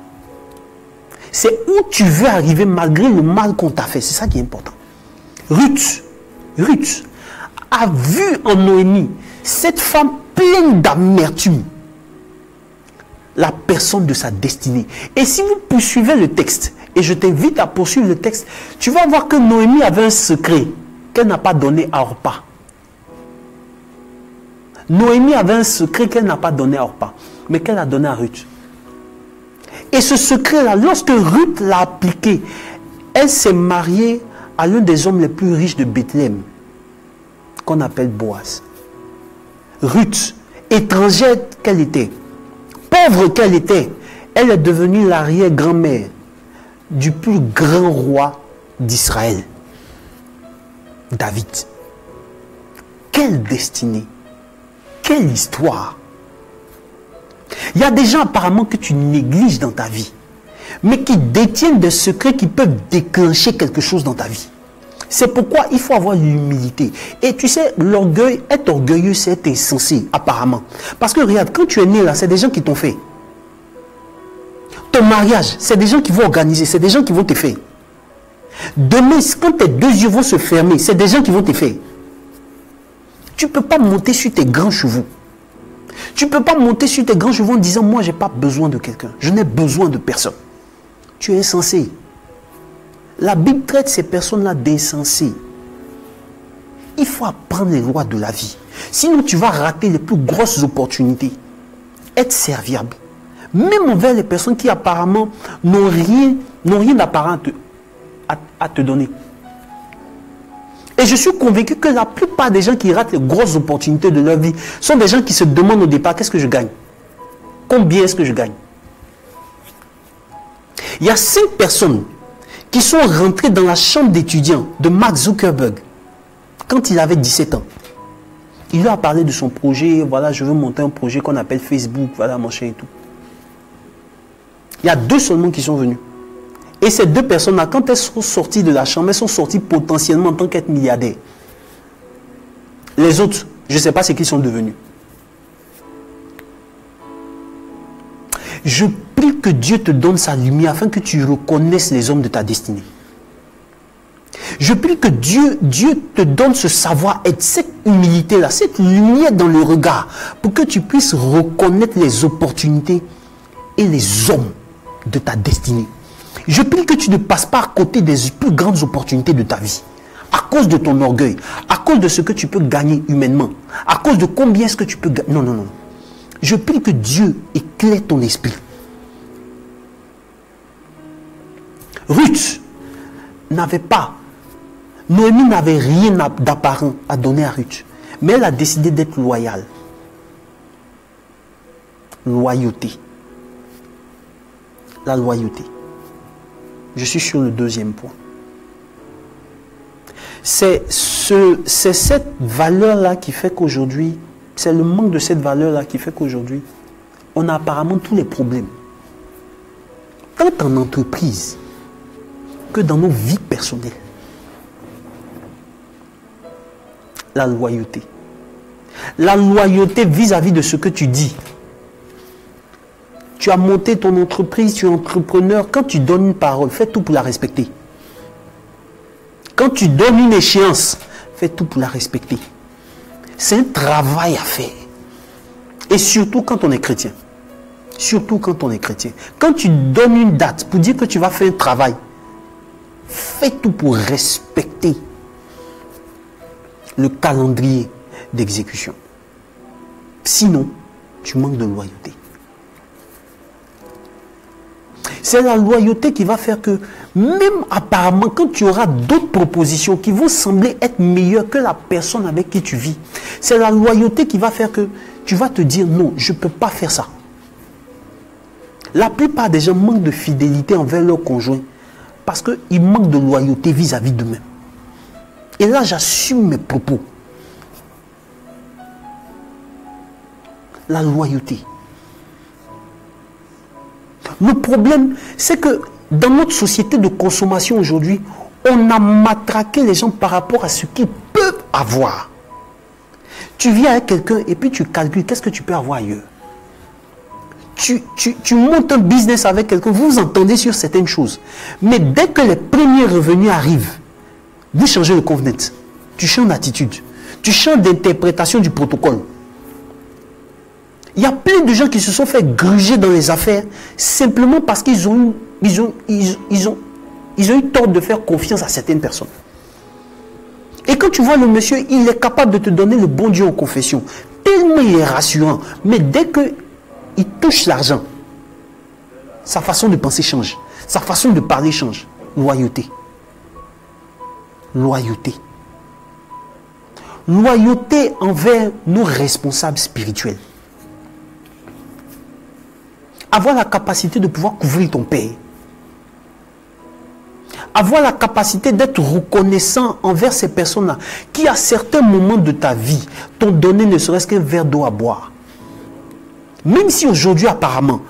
C'est où tu veux arriver malgré le mal qu'on t'a fait. C'est ça qui est important. Ruth a vu en Noémie cette femme pleine d'amertume, la personne de sa destinée. Et si vous poursuivez le texte, et je t'invite à poursuivre le texte, tu vas voir que Noémie avait un secret qu'elle n'a pas donné à Orpa. Noémie avait un secret qu'elle n'a pas donné à Orpa, mais qu'elle a donné à Ruth. Et ce secret-là, lorsque Ruth l'a appliqué, elle s'est mariée à l'un des hommes les plus riches de Bethléem, qu'on appelle Boaz. Ruth, étrangère qu'elle était, pauvre qu'elle était, elle est devenue l'arrière-grand-mère du plus grand roi d'Israël, David. Quelle destinée! Quelle histoire! Il y a des gens apparemment que tu négliges dans ta vie, mais qui détiennent des secrets qui peuvent déclencher quelque chose dans ta vie. C'est pourquoi il faut avoir l'humilité. Et tu sais, l'orgueil, être orgueilleux, c'est être insensé, apparemment. Parce que regarde, quand tu es né là, c'est des gens qui t'ont fait. Ton mariage, c'est des gens qui vont organiser, c'est des gens qui vont te faire. Demain, quand tes deux yeux vont se fermer, c'est des gens qui vont te faire. Tu ne peux pas monter sur tes grands chevaux. Tu ne peux pas monter sur tes grands chevaux en disant, moi, je n'ai pas besoin de quelqu'un. Je n'ai besoin de personne. Tu es insensé. La Bible traite ces personnes-là d'insensés. Il faut apprendre les lois de la vie. Sinon, tu vas rater les plus grosses opportunités. Être serviable. Même envers les personnes qui apparemment n'ont rien d'apparent à te donner. Et je suis convaincu que la plupart des gens qui ratent les grosses opportunités de leur vie sont des gens qui se demandent au départ, qu'est-ce que je gagne? Combien est-ce que je gagne? Il y a 5 personnes qui sont rentrées dans la chambre d'étudiants de Mark Zuckerberg quand il avait 17 ans. Il leur a parlé de son projet, voilà, je veux monter un projet qu'on appelle Facebook, voilà, machin et tout. Il y a 2 seulement qui sont venus. Et ces 2 personnes-là, quand elles sont sorties de la chambre, elles sont sorties potentiellement en tant qu'être milliardaires. Les autres, je ne sais pas ce qu'ils sont devenus. Je prie que Dieu te donne sa lumière afin que tu reconnaisses les hommes de ta destinée. Je prie que Dieu te donne ce savoir-être, cette humilité-là, cette lumière dans le regard, pour que tu puisses reconnaître les opportunités et les hommes de ta destinée. Je prie que tu ne passes pas à côté des plus grandes opportunités de ta vie, à cause de ton orgueil, à cause de ce que tu peux gagner humainement, à cause de combien est-ce que tu peux gagner. Non, non, non. Je prie que Dieu éclaire ton esprit. Ruth n'avait pas, Noémie n'avait rien d'apparent à donner à Ruth, mais elle a décidé d'être loyale. Loyauté. La loyauté. Je suis sur le 2e point. C'est cette valeur-là qui fait qu'aujourd'hui, c'est le manque de cette valeur-là qui fait qu'aujourd'hui, on a apparemment tous les problèmes. Tant en entreprise que dans nos vies personnelles. La loyauté. La loyauté vis-à-vis de ce que tu dis. Tu as monté ton entreprise, tu es entrepreneur. Quand tu donnes une parole, fais tout pour la respecter. Quand tu donnes une échéance, fais tout pour la respecter. C'est un travail à faire. Et surtout quand on est chrétien. Surtout quand on est chrétien. Quand tu donnes une date pour dire que tu vas faire un travail, fais tout pour respecter le calendrier d'exécution. Sinon, tu manques de loyauté. C'est la loyauté qui va faire que, même apparemment, quand tu auras d'autres propositions qui vont sembler être meilleures que la personne avec qui tu vis, c'est la loyauté qui va faire que tu vas te dire non, je ne peux pas faire ça. La plupart des gens manquent de fidélité envers leur conjoint parce qu'ils manquent de loyauté vis-à-vis d'eux-mêmes. Et là, j'assume mes propos. La loyauté. Le problème, c'est que dans notre société de consommation aujourd'hui, on a matraqué les gens par rapport à ce qu'ils peuvent avoir. Tu viens avec quelqu'un et puis tu calcules qu'est-ce que tu peux avoir ailleurs. Tu montes un business avec quelqu'un, vous vous entendez sur certaines choses. Mais dès que les premiers revenus arrivent, vous changez le covenant. Tu changes d'attitude. Tu changes d'interprétation du protocole. Il y a plein de gens qui se sont fait gruger dans les affaires simplement parce qu'ils ont eu tort de faire confiance à certaines personnes. Et quand tu vois le monsieur, il est capable de te donner le bon Dieu en confession. Tellement il est rassurant. Mais dès qu'il touche l'argent, sa façon de penser change. Sa façon de parler change. Loyauté. Loyauté. Loyauté envers nos responsables spirituels. Avoir la capacité de pouvoir couvrir ton père. Avoir la capacité d'être reconnaissant envers ces personnes-là qui, à certains moments de ta vie, t'ont donné ne serait-ce qu'un verre d'eau à boire. Même si aujourd'hui, apparemment,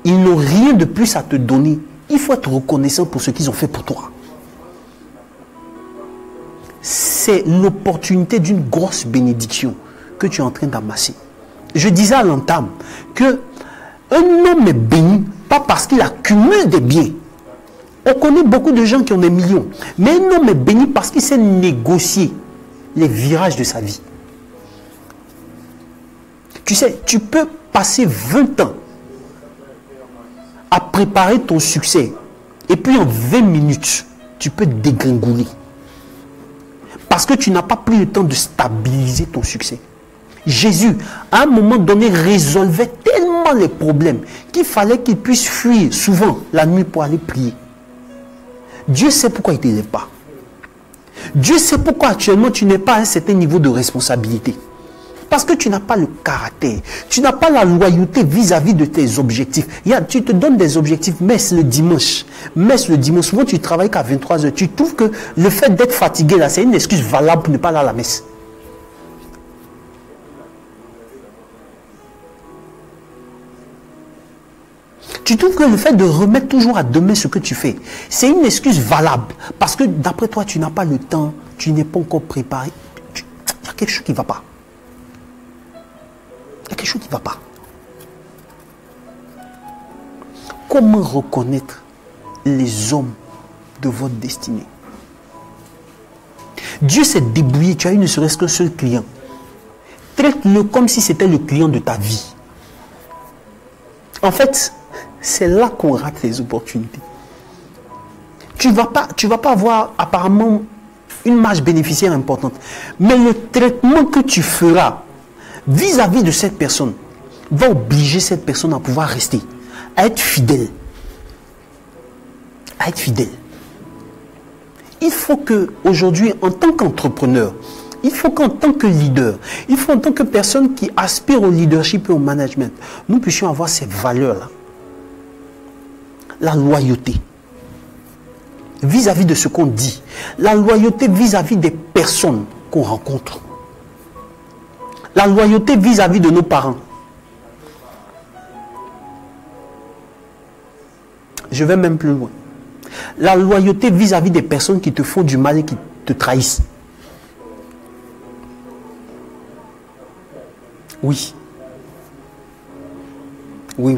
ils n'ont rien de plus à te donner, il faut être reconnaissant pour ce qu'ils ont fait pour toi. C'est l'opportunité d'une grosse bénédiction que tu es en train d'amasser. Je disais à l'entame que un homme est béni, pas parce qu'il accumule des biens. On connaît beaucoup de gens qui ont des millions. Mais un homme est béni parce qu'il sait négocier les virages de sa vie. Tu sais, tu peux passer 20 ans à préparer ton succès. Et puis en 20 minutes, tu peux dégringoler. Parce que tu n'as pas pris le temps de stabiliser ton succès. Jésus, à un moment donné, résolvait tellement les problèmes qu'il fallait qu'il puisse fuir souvent la nuit pour aller prier. Dieu sait pourquoi il ne t'élève pas. Dieu sait pourquoi actuellement tu n'es pas à un certain niveau de responsabilité. Parce que tu n'as pas le caractère, tu n'as pas la loyauté vis-à-vis de tes objectifs. Tu te donnes des objectifs, messe le dimanche. Souvent tu travailles qu'à 23h. Tu trouves que le fait d'être fatigué là, c'est une excuse valable pour ne pas aller à la messe. Tu trouves que le fait de remettre toujours à demain ce que tu fais, c'est une excuse valable. Parce que d'après toi, tu n'as pas le temps, tu n'es pas encore préparé. Il y a quelque chose qui ne va pas. Il y a quelque chose qui ne va pas. Comment reconnaître les hommes de votre destinée? Dieu s'est débrouillé, tu as eu ne serait-ce qu'un seul client. Traite-le comme si c'était le client de ta vie. En fait, c'est là qu'on rate les opportunités. Tu vas pas avoir apparemment une marge bénéficiaire importante. Mais le traitement que tu feras vis-à-vis de cette personne va obliger cette personne à pouvoir rester, à être fidèle. À être fidèle. Il faut qu'aujourd'hui, en tant qu'entrepreneur, il faut qu'en tant que leader, il faut en tant que personne qui aspire au leadership et au management, nous puissions avoir ces valeurs-là. La loyauté vis-à-vis de ce qu'on dit. La loyauté vis-à-vis des personnes qu'on rencontre. La loyauté vis-à-vis de nos parents. Je vais même plus loin. La loyauté vis-à-vis des personnes qui te font du mal et qui te trahissent. Oui. Oui.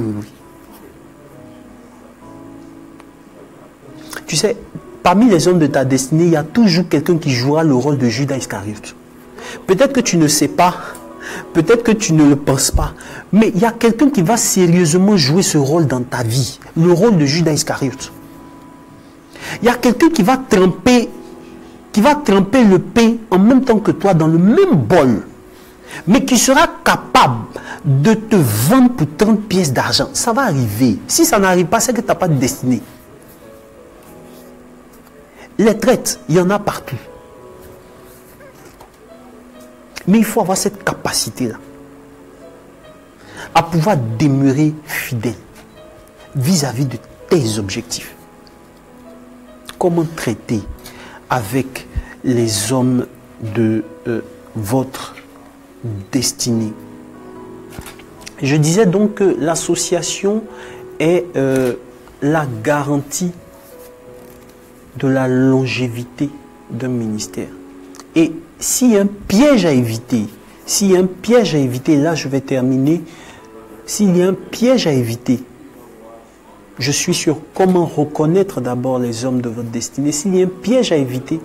Tu sais, parmi les hommes de ta destinée, il y a toujours quelqu'un qui jouera le rôle de Judas Iscariote. Peut-être que tu ne sais pas, peut-être que tu ne le penses pas, mais il y a quelqu'un qui va sérieusement jouer ce rôle dans ta vie, le rôle de Judas Iscariote. Il y a quelqu'un qui va tremper le pain en même temps que toi dans le même bol, mais qui sera capable de te vendre pour 30 pièces d'argent. Ça va arriver. Si ça n'arrive pas, c'est que tu n'as pas de destinée. Les traites, il y en a partout. Mais il faut avoir cette capacité-là à pouvoir demeurer fidèle vis-à-vis de tes objectifs. Comment traiter avec les hommes de votre destinée? Je disais donc que l'association est la garantie de la longévité d'un ministère. Et s'il y a un piège à éviter, là je vais terminer, s'il y a un piège à éviter, je suis sur comment reconnaître d'abord les hommes de votre destinée. S'il y a un piège à éviter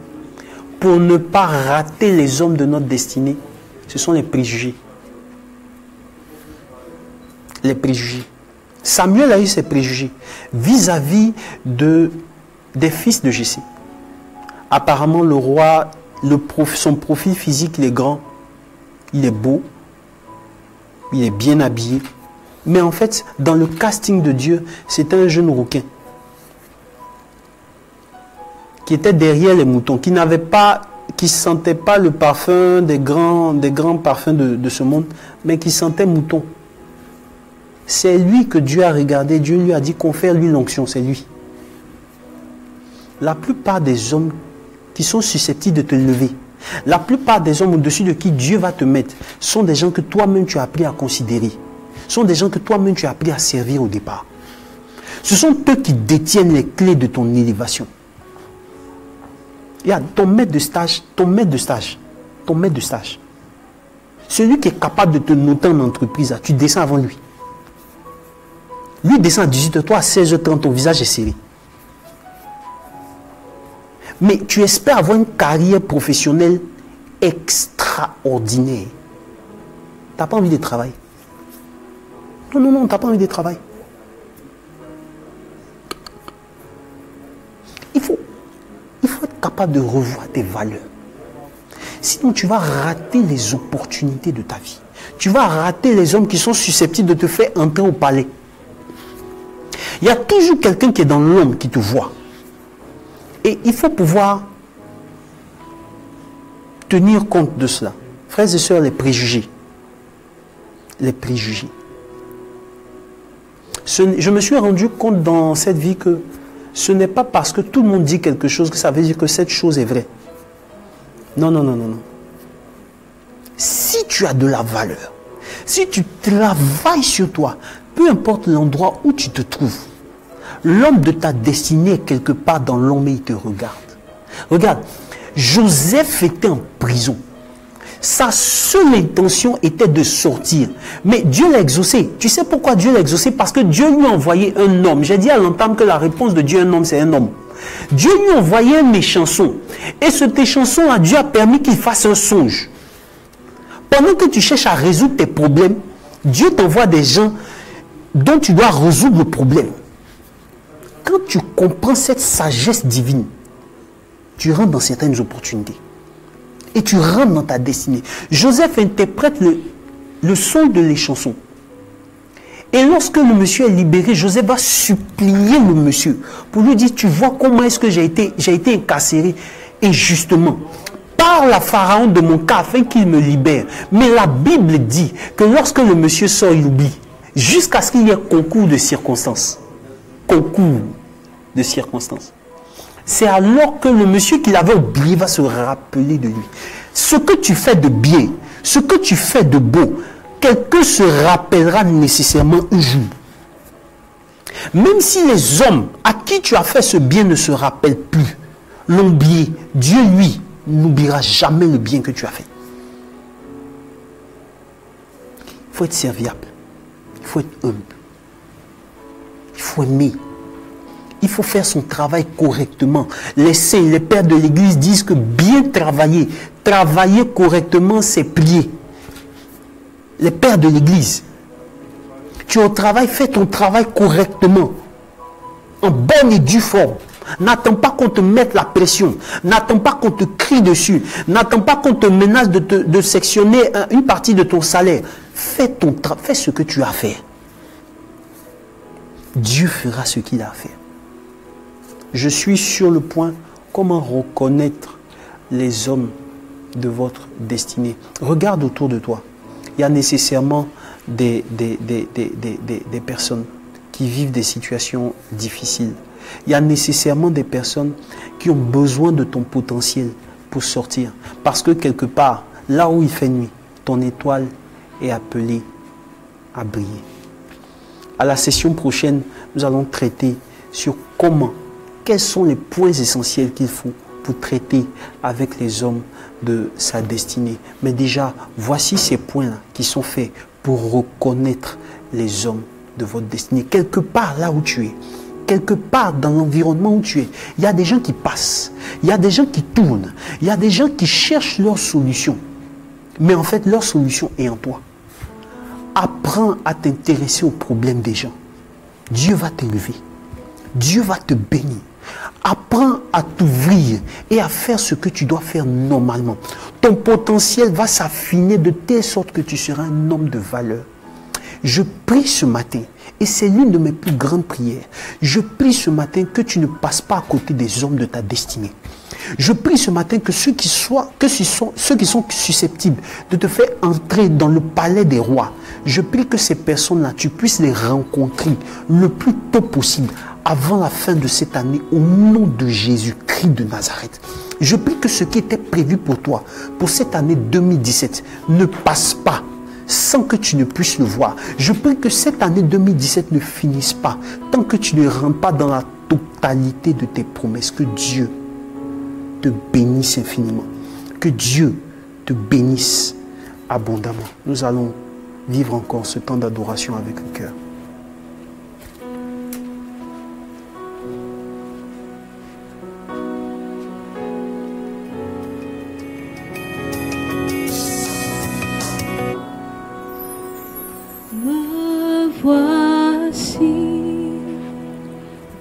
pour ne pas rater les hommes de notre destinée, ce sont les préjugés. Les préjugés. Samuel a eu ses préjugés vis-à-vis des fils de Jessé. Apparemment, le roi, son profil physique, il est grand, il est beau, il est bien habillé. Mais en fait, dans le casting de Dieu, c'était un jeune rouquin qui était derrière les moutons, qui ne sentait pas le parfum des grands parfums de ce monde, mais qui sentait mouton. C'est lui que Dieu a regardé, Dieu lui a dit confère-lui l'onction, c'est lui. La plupart des hommes qui sont susceptibles de te lever, la plupart des hommes au-dessus de qui Dieu va te mettre, sont des gens que toi-même tu as appris à considérer, sont des gens que toi-même tu as appris à servir au départ. Ce sont eux qui détiennent les clés de ton élévation. Il y a ton maître de stage, celui qui est capable de te noter en entreprise, tu descends avant lui. Lui descend à 18h, toi à 16h30, ton visage est serré. Mais tu espères avoir une carrière professionnelle extraordinaire. Tu n'as pas envie de travailler. Non, tu n'as pas envie de travailler. Il faut être capable de revoir tes valeurs. Sinon, tu vas rater les opportunités de ta vie. Tu vas rater les hommes qui sont susceptibles de te faire entrer au palais. Il y a toujours quelqu'un qui est dans l'ombre qui te voit. Et il faut pouvoir tenir compte de cela. Frères et sœurs, les préjugés. Les préjugés. Je me suis rendu compte dans cette vie que ce n'est pas parce que tout le monde dit quelque chose que ça veut dire que cette chose est vraie. Non, non, non, non, non. Si tu as de la valeur, si tu travailles sur toi, peu importe l'endroit où tu te trouves, l'homme de ta destinée est quelque part dans l'ombre et il te regarde. Regarde, Joseph était en prison. Sa seule intention était de sortir. Mais Dieu l'a exaucé. Tu sais pourquoi Dieu l'a exaucé? Parce que Dieu lui a envoyé un homme. J'ai dit à l'entame que la réponse de Dieu à un homme, c'est un homme. Dieu lui a envoyé un échanson. Et cet échanson-là, Dieu a permis qu'il fasse un songe. Pendant que tu cherches à résoudre tes problèmes, Dieu t'envoie des gens dont tu dois résoudre le problème. Quand tu comprends cette sagesse divine, tu rentres dans certaines opportunités. Et tu rentres dans ta destinée. Joseph interprète le son de l'échanson. Et lorsque le monsieur est libéré, Joseph va supplier le monsieur pour lui dire, tu vois comment est-ce que j'ai été incarcéré. Et justement, parle à Pharaon de mon cas afin qu'il me libère. Mais la Bible dit que lorsque le monsieur sort, il oublie. Jusqu'à ce qu'il y ait concours de circonstances. Concours de circonstances. C'est alors que le monsieur qui l'avait oublié va se rappeler de lui. Ce que tu fais de bien, ce que tu fais de beau, quelqu'un se rappellera nécessairement un jour. Même si les hommes à qui tu as fait ce bien ne se rappellent plus, l'ont oublié, Dieu, lui, n'oubliera jamais le bien que tu as fait. Il faut être serviable. Il faut être humble. Il faut aimer. Il faut faire son travail correctement. Les saints, les pères de l'église disent que bien travailler, travailler correctement, c'est plier. Les pères de l'église, tu es au travail, fais ton travail correctement, en bonne et due forme. N'attends pas qu'on te mette la pression. N'attends pas qu'on te crie dessus. N'attends pas qu'on te menace de sectionner une partie de ton salaire. Fais ce que tu as à faire. Dieu fera ce qu'il a à faire. Je suis sur le point, comment reconnaître les hommes de votre destinée. Regarde autour de toi. Il y a nécessairement des personnes qui vivent des situations difficiles. Il y a nécessairement des personnes qui ont besoin de ton potentiel pour sortir. Parce que quelque part, là où il fait nuit, ton étoile est appelée à briller. À la session prochaine, nous allons traiter sur quels sont les points essentiels qu'il faut pour traiter avec les hommes de sa destinée. Mais déjà, voici ces points-là qui sont faits pour reconnaître les hommes de votre destinée. Quelque part là où tu es, quelque part dans l'environnement où tu es, il y a des gens qui passent, il y a des gens qui tournent, il y a des gens qui cherchent leur solution. Mais en fait, leur solution est en toi. Apprends à t'intéresser aux problèmes des gens. Dieu va t'élever. Dieu va te bénir. Apprends à t'ouvrir et à faire ce que tu dois faire normalement. Ton potentiel va s'affiner de telle sorte que tu seras un homme de valeur. Je prie ce matin, et c'est l'une de mes plus grandes prières, je prie ce matin que tu ne passes pas à côté des hommes de ta destinée. Je prie ce matin que ceux qui sont susceptibles de te faire entrer dans le palais des rois, je prie que ces personnes-là, tu puisses les rencontrer le plus tôt possible, avant la fin de cette année, au nom de Jésus-Christ de Nazareth. Je prie que ce qui était prévu pour toi, pour cette année 2017, ne passe pas sans que tu ne puisses le voir. Je prie que cette année 2017 ne finisse pas tant que tu ne rentres pas dans la totalité de tes promesses. Que Dieu te bénisse infiniment. Que Dieu te bénisse abondamment. Nous allons vivre encore ce temps d'adoration avec le cœur. Voici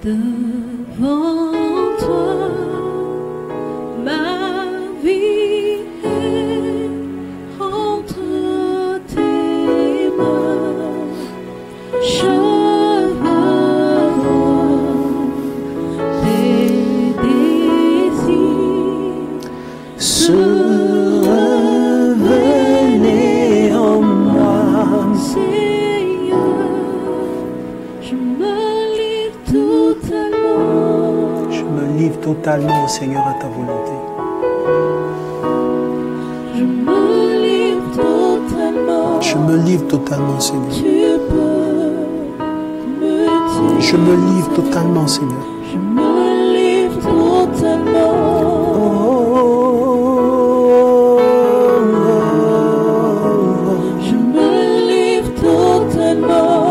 devant toi, ma vie est entre tes mains. Je veux tes désirs. totalement, Seigneur, à ta volonté. Je me livre totalement. Je me livre totalement, Seigneur. Tu peux me dire. Je me livre totalement, Seigneur. Je me livre totalement. Je me livre totalement.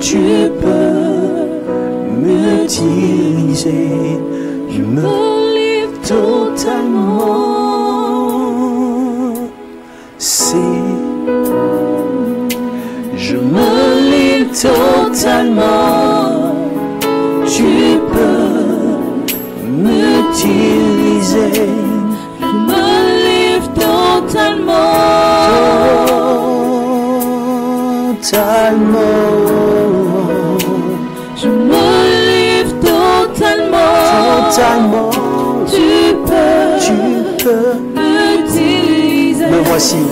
Tu peux m'utiliser. Je me livre totalement. C'est. Je me livre totalement. Tu peux m'utiliser. Je me livre totalement. Totalement. Je me livre totalement. Totalement. Tu peux m'utiliser. Me voici.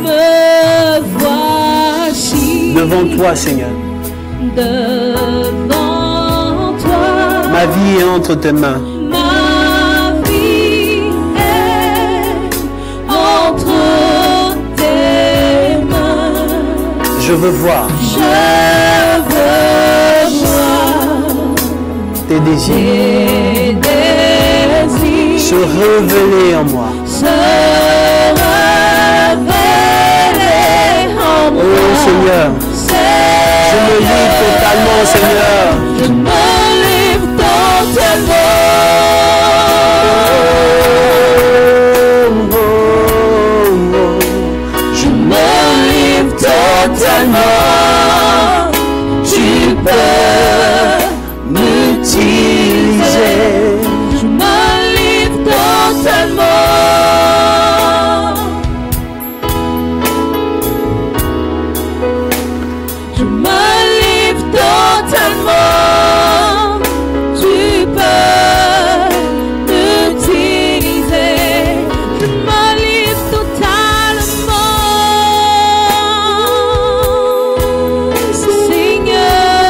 Me voici. Devant toi, Seigneur. Devant toi. Ma vie est entre tes mains. Ma vie est entre tes mains. Je veux voir Je veux voir tes désirs tes désirs se révéler en moi. se révéler en moi. Oh Seigneur, je me livre totalement, Seigneur. Je me livre totalement. Je me livre totalement. Tu peux m'utiliser. Je me livre totalement. Je me livre totalement. Tu peux m'utiliser. Je me livre totalement. Seigneur,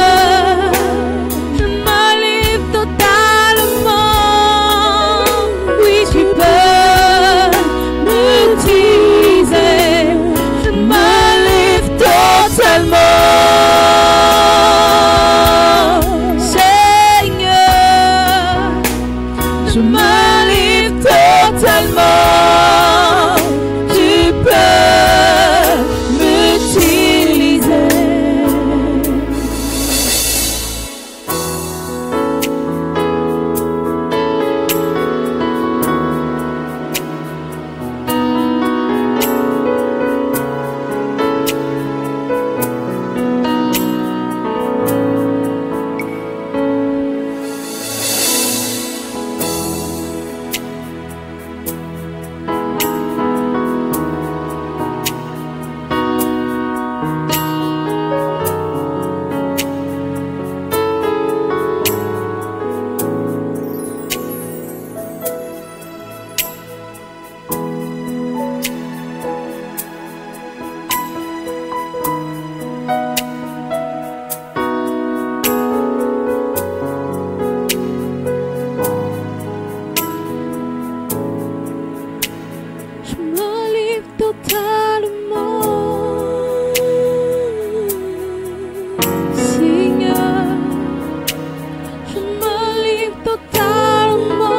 je me livre totalement. Oui, tu peux m'utiliser. Je me livre totalement. Seigneur, je me livre totalement. Tu peux m'utiliser. Je me livre totalement. Seigneur, je me livre totalement.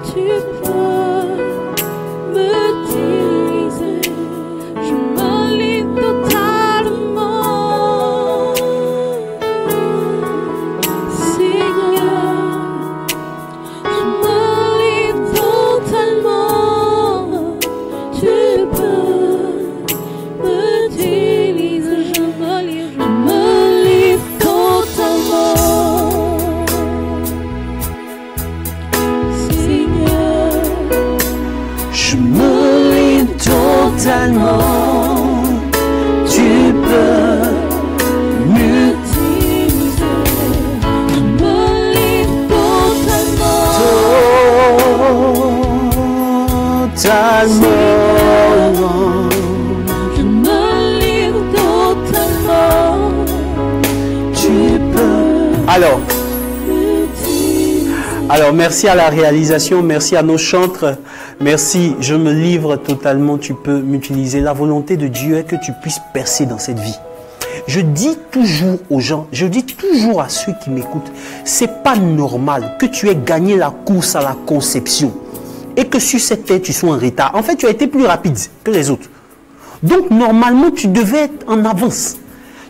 Tu peux m'utiliser. Je me livre totalement. Seigneur, je me livre totalement. Tu peux m'utiliser. Je me livre totalement. Seigneur, Je me livre totalement. Tu peux m'utiliser. Je me livre totalement. totalement. Je me livre totalement. Tu peux. Alors, m'utiliser. Alors, merci à la réalisation, merci à nos chantres, merci, je me livre totalement, tu peux m'utiliser. La volonté de Dieu est que tu puisses percer dans cette vie. Je dis toujours aux gens, je dis toujours à ceux qui m'écoutent, c'est pas normal que tu aies gagné la course à la conception et que sur cette terre tu sois en retard. En fait, tu as été plus rapide que les autres. Donc, normalement, tu devais être en avance.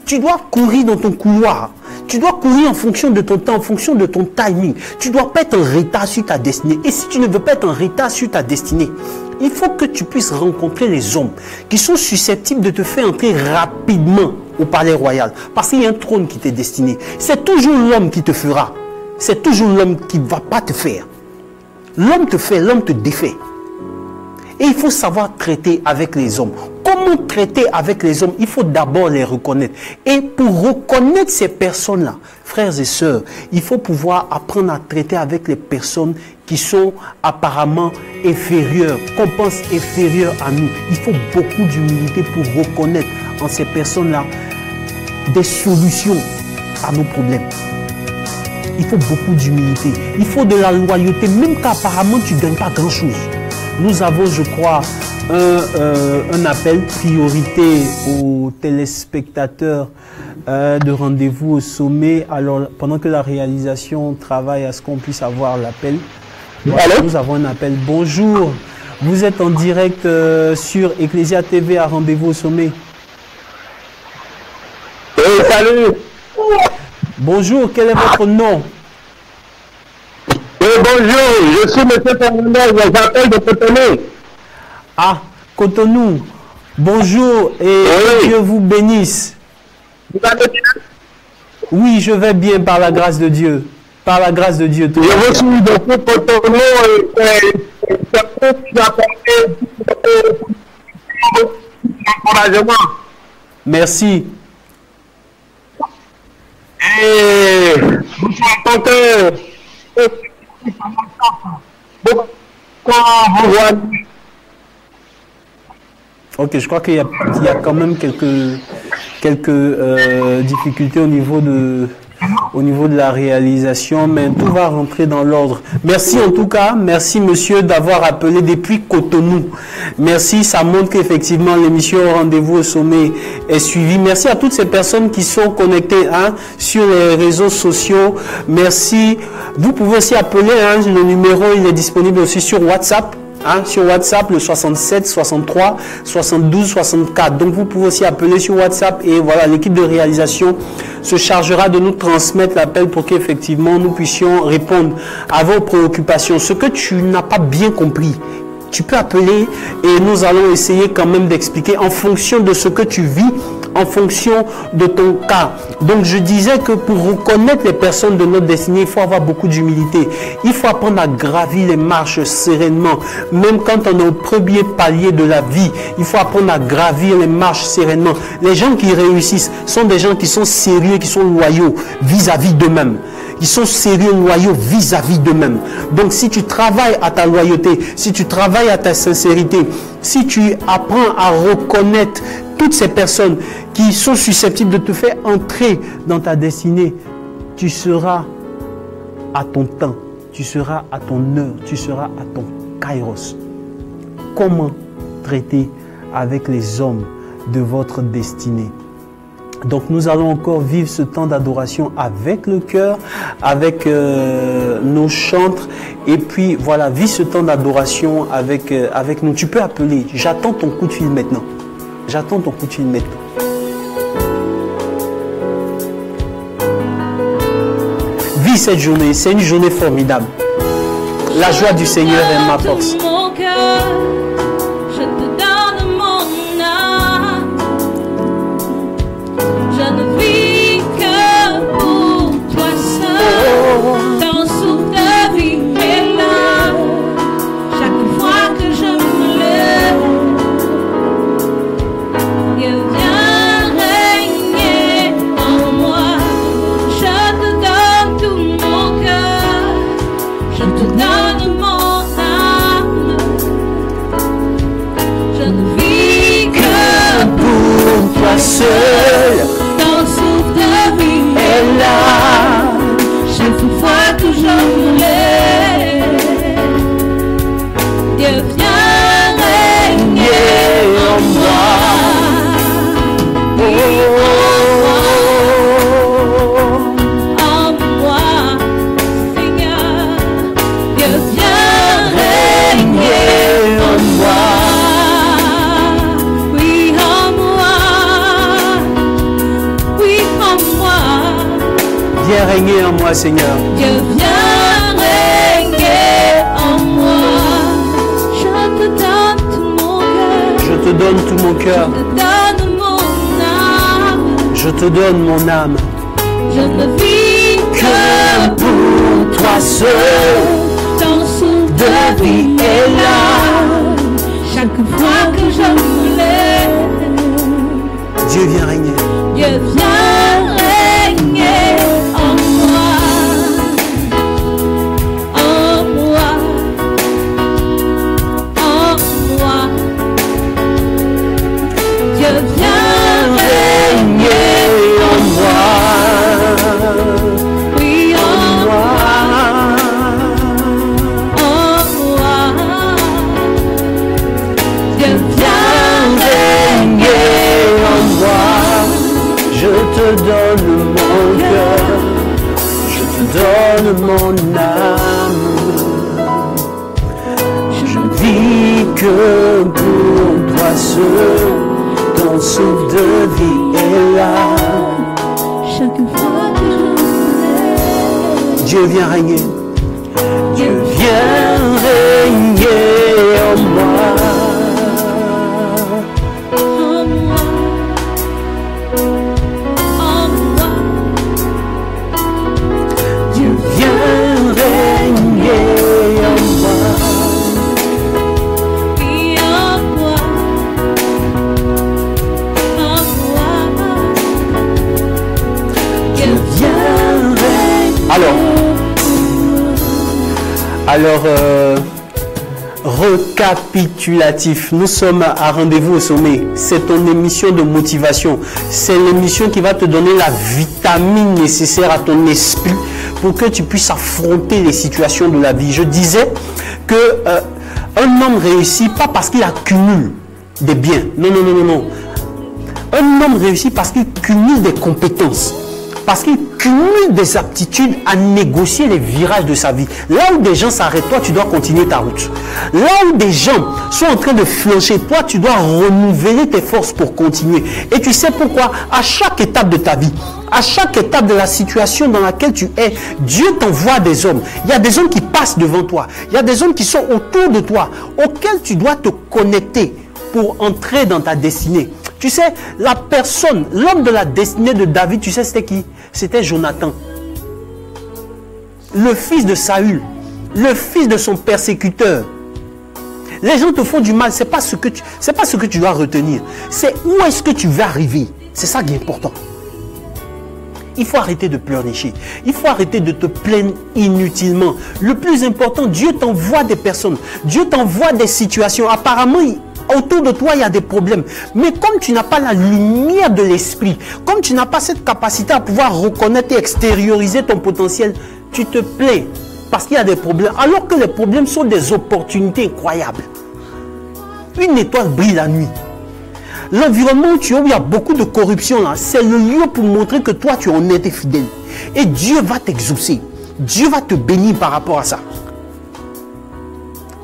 Tu dois courir dans ton couloir. Tu dois courir en fonction de ton temps, en fonction de ton timing. Tu ne dois pas être en retard sur ta destinée. Et si tu ne veux pas être en retard sur ta destinée, il faut que tu puisses rencontrer les hommes qui sont susceptibles de te faire entrer rapidement au palais royal. Parce qu'il y a un trône qui t'est destiné. C'est toujours l'homme qui te fera. C'est toujours l'homme qui ne va pas te faire. L'homme te fait, l'homme te défait. Et il faut savoir traiter avec les hommes. Comment traiter avec les hommes? Il faut d'abord les reconnaître. Et pour reconnaître ces personnes-là, frères et sœurs, il faut pouvoir apprendre à traiter avec les personnes qui sont apparemment inférieures, qu'on pense inférieures à nous. Il faut beaucoup d'humilité pour reconnaître en ces personnes-là des solutions à nos problèmes. Il faut beaucoup d'humilité. Il faut de la loyauté, même qu'apparemment tu ne gagnes pas grand-chose. Nous avons, je crois, un appel priorité aux téléspectateurs de rendez-vous au sommet. Alors, pendant que la réalisation travaille à ce qu'on puisse avoir l'appel, voilà, nous avons un appel. Bonjour, vous êtes en direct sur Ecclesia TV à rendez-vous au sommet. Oui, salut. Bonjour, quel est votre nom? Oui, bonjour, je suis M. Fernandez, j'appelle de Cotonou. Ah, Cotonou. Bonjour et oui. Dieu vous bénisse. Vous allez bien? Oui, je vais bien par la grâce de Dieu. Par la grâce de Dieu. Je vous suis depuis Cotonou et c'est un qui a apporté l'encouragement. Merci. Et nous sommes contents. Ok, je crois qu'il y a quand même quelques difficultés au niveau de la réalisation, mais tout va rentrer dans l'ordre. Merci en tout cas, merci monsieur d'avoir appelé depuis Cotonou. Merci, ça montre qu'effectivement l'émission Rendez-vous au sommet est suivie. Merci à toutes ces personnes qui sont connectées sur les réseaux sociaux. Merci. Vous pouvez aussi appeler, le numéro il est disponible aussi sur WhatsApp. Sur WhatsApp, le 67 63 72 64. Donc vous pouvez aussi appeler sur WhatsApp et voilà, l'équipe de réalisation se chargera de nous transmettre l'appel pour qu'effectivement nous puissions répondre à vos préoccupations. Ce que tu n'as pas bien compris, tu peux appeler et nous allons essayer quand même d'expliquer en fonction de ce que tu vis, en fonction de ton cas. Donc je disais que pour reconnaître les personnes de notre destinée, il faut avoir beaucoup d'humilité. Il faut apprendre à gravir les marches sereinement. Même quand on est au premier palier de la vie, il faut apprendre à gravir les marches sereinement. Les gens qui réussissent sont des gens qui sont sérieux, qui sont loyaux vis-à-vis d'eux-mêmes. Ils sont sérieux, loyaux vis-à-vis d'eux-mêmes. Donc si tu travailles à ta loyauté, si tu travailles à ta sincérité, si tu apprends à reconnaître toutes ces personnes qui sont susceptibles de te faire entrer dans ta destinée, tu seras à ton temps, tu seras à ton heure, tu seras à ton kairos. Comment traiter avec les hommes de votre destinée? Donc nous allons encore vivre ce temps d'adoration avec le cœur, avec nos chantres. Et puis voilà, vis ce temps d'adoration avec nous. Tu peux appeler. J'attends ton coup de fil maintenant. J'attends ton coup de fil maintenant. Vis cette journée. C'est une journée formidable. La joie du Seigneur est ma force. Seul, ton souffle de vie est là. Chaque fois que je me lève, régner en moi, Seigneur. Dieu viens régner en moi. Je te donne tout mon cœur. Je te donne tout mon cœur. Je te donne mon âme. Je te donne mon âme. Je ne vis Que pour toi seul, ton souffle de vie est là. Chaque fois que je me lève, Dieu vient régner. Dieu vient régner en moi. En moi. En moi. Dieu vient régner en moi. Oui, en moi. En moi. Dieu vient Régner en moi. Je te donne mon cœur. Je te donne mon âme. Je vis que pour toi seul. Ton souffle de vie est là. chaque fois que je me lève. Dieu vient régner. Dieu vient régner en moi. En moi. En moi. Dieu vient régner en moi. Oui, en moi. En moi. Dieu Viens régner. Alors, récapitulatif, nous sommes à Rendez-vous au sommet. C'est ton émission de motivation. C'est l'émission qui va te donner la vitamine nécessaire à ton esprit pour que tu puisses affronter les situations de la vie. Je disais que un homme réussit pas parce qu'il accumule des biens. Non, non, non, non, non. Un homme réussit parce qu'il cumule des compétences. Parce qu'il cumule des aptitudes à négocier les virages de sa vie. Là où des gens s'arrêtent, toi, tu dois continuer ta route. Là où des gens sont en train de flancher, toi, tu dois renouveler tes forces pour continuer. Et tu sais pourquoi? À chaque étape de ta vie, à chaque étape de la situation dans laquelle tu es, Dieu t'envoie des hommes. Il y a des hommes qui passent devant toi. Il y a des hommes qui sont autour de toi, auxquels tu dois te connecter pour entrer dans ta destinée. Tu sais, la personne, l'homme de la destinée de David, tu sais c'était qui? C'était Jonathan. Le fils de Saül, le fils de son persécuteur. Les gens te font du mal, c'est pas ce que tu dois retenir. C'est où est-ce que tu vas arriver. C'est ça qui est important. Il faut arrêter de pleurnicher. Il faut arrêter de te plaindre inutilement. Le plus important, Dieu t'envoie des personnes. Dieu t'envoie des situations. Apparemment, autour de toi, il y a des problèmes. Mais comme tu n'as pas la lumière de l'esprit, comme tu n'as pas cette capacité à pouvoir reconnaître et extérioriser ton potentiel, tu te plains parce qu'il y a des problèmes. Alors que les problèmes sont des opportunités incroyables. Une étoile brille la nuit. L'environnement où tu es, où il y a beaucoup de corruption, c'est le lieu pour montrer que toi, tu es honnête et fidèle. Et Dieu va t'exaucer. Dieu va te bénir par rapport à ça.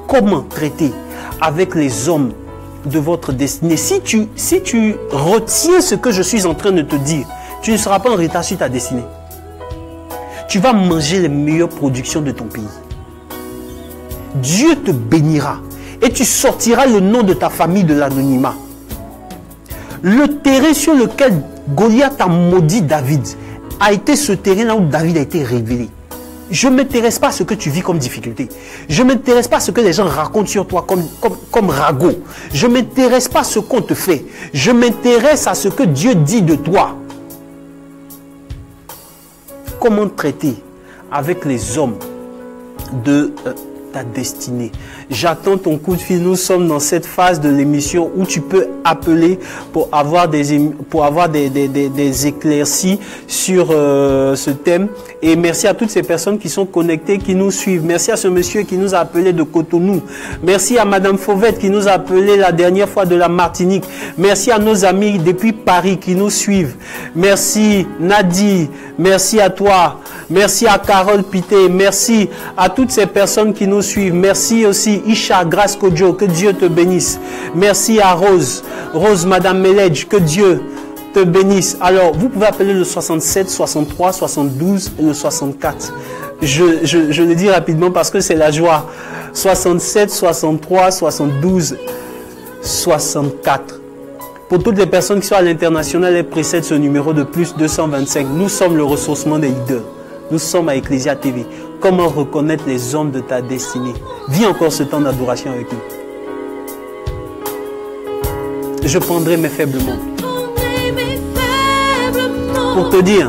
Comment traiter avec les hommes de votre destinée? Si tu retiens ce que je suis en train de te dire, tu ne seras pas en retard sur ta destinée. Tu vas manger les meilleures productions de ton pays. Dieu te bénira et tu sortiras le nom de ta famille de l'anonymat. Le terrain sur lequel Goliath a maudit David a été ce terrain-là où David a été révélé. Je ne m'intéresse pas à ce que tu vis comme difficulté. Je ne m'intéresse pas à ce que les gens racontent sur toi comme ragot. Je ne m'intéresse pas à ce qu'on te fait. Je m'intéresse à ce que Dieu dit de toi. Comment traiter avec les hommes de ta destinée? J'attends ton coup de fil. Nous sommes dans cette phase de l'émission où tu peux appeler pour avoir des éclaircies sur ce thème. Et merci à toutes ces personnes qui sont connectées, qui nous suivent. Merci à ce monsieur qui nous a appelé de Cotonou. Merci à Madame Fauvette qui nous a appelé la dernière fois de la Martinique. Merci à nos amis depuis Paris qui nous suivent. Merci Nadi. Merci à toi. Merci à Carole Pité. Merci à toutes ces personnes qui nous suivent. Merci aussi Isha Grace Kodjo. Que Dieu te bénisse. Merci à Rose. Rose Madame Meledj. Que Dieu te bénisse. Alors, vous pouvez appeler le 67, 63, 72 et le 64. Je le dis rapidement parce que c'est la joie. 67, 63, 72, 64. Pour toutes les personnes qui sont à l'international, elles précèdent ce numéro de plus 225. Nous sommes le ressourcement des leaders. Nous sommes à Ecclesia TV. Comment reconnaître les hommes de ta destinée? Vis encore ce temps d'adoration avec nous. Je prendrai mes faibles mots pour te dire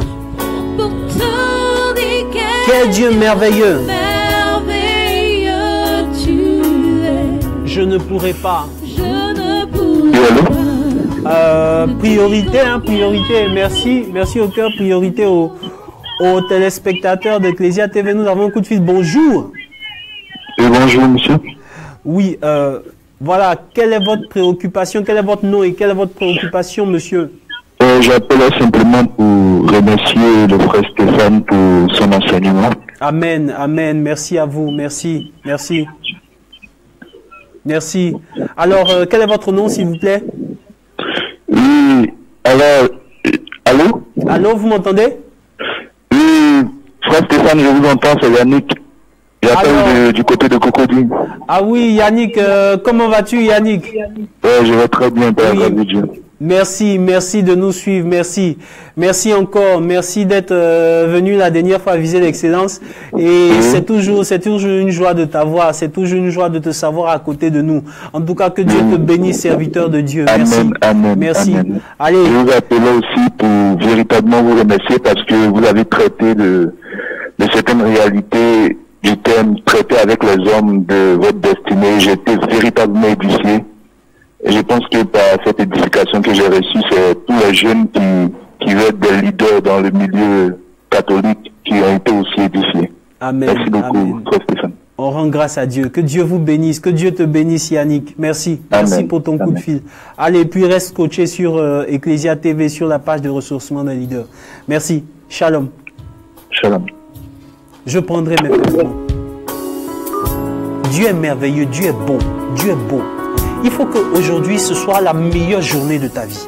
quel Dieu merveilleux. Je ne pourrai pas. Priorité, hein, priorité. Merci au cœur. Priorité aux téléspectateurs d'Ecclesia TV. Nous avons un coup de fil. Bonjour. Et bonjour, monsieur. Oui, voilà. Quelle est votre préoccupation? Quel est votre nom et quelle est votre préoccupation, monsieur? J'appelle simplement pour remercier le frère Stéphane pour son enseignement. Amen, amen. Merci à vous. Merci, merci. Merci. Alors, quel est votre nom, s'il vous plaît? Oui, alors, allô? Allô, vous m'entendez? Oui, frère Stéphane, je vous entends, c'est Yannick. J'appelle du côté de Cocody. Ah oui, Yannick, comment vas-tu, Yannick? Je vais très bien, Père, oui. avec Dieu. Merci, merci de nous suivre, merci. Merci encore, merci d'être venu la dernière fois viser l'excellence. Et c'est toujours une joie de t'avoir, c'est toujours une joie de te savoir à côté de nous. En tout cas, que Dieu te bénisse, serviteur de Dieu. Merci. Amen, amen, merci. Amen. Allez. Je vous appelle aussi pour véritablement vous remercier parce que vous avez traité de certaines réalités du thème traité avec les hommes de votre destinée. J'ai été véritablement édifié. Et je pense que par cette édification que j'ai reçue, c'est tous les jeunes qui veulent être des leaders dans le milieu catholique qui ont été aussi édifiés. Amen. Merci beaucoup, frère Stéphane. On rend grâce à Dieu. Que Dieu vous bénisse. Que Dieu te bénisse, Yannick. Merci. Amen. Merci pour ton coup de fil. Allez, puis reste coaché sur Ecclesia TV, sur la page de ressourcement des leaders. Merci. Shalom. Shalom. Je prendrai mes vêtements. Dieu est merveilleux. Dieu est bon. Dieu est beau. Il faut qu'aujourd'hui, ce soit la meilleure journée de ta vie.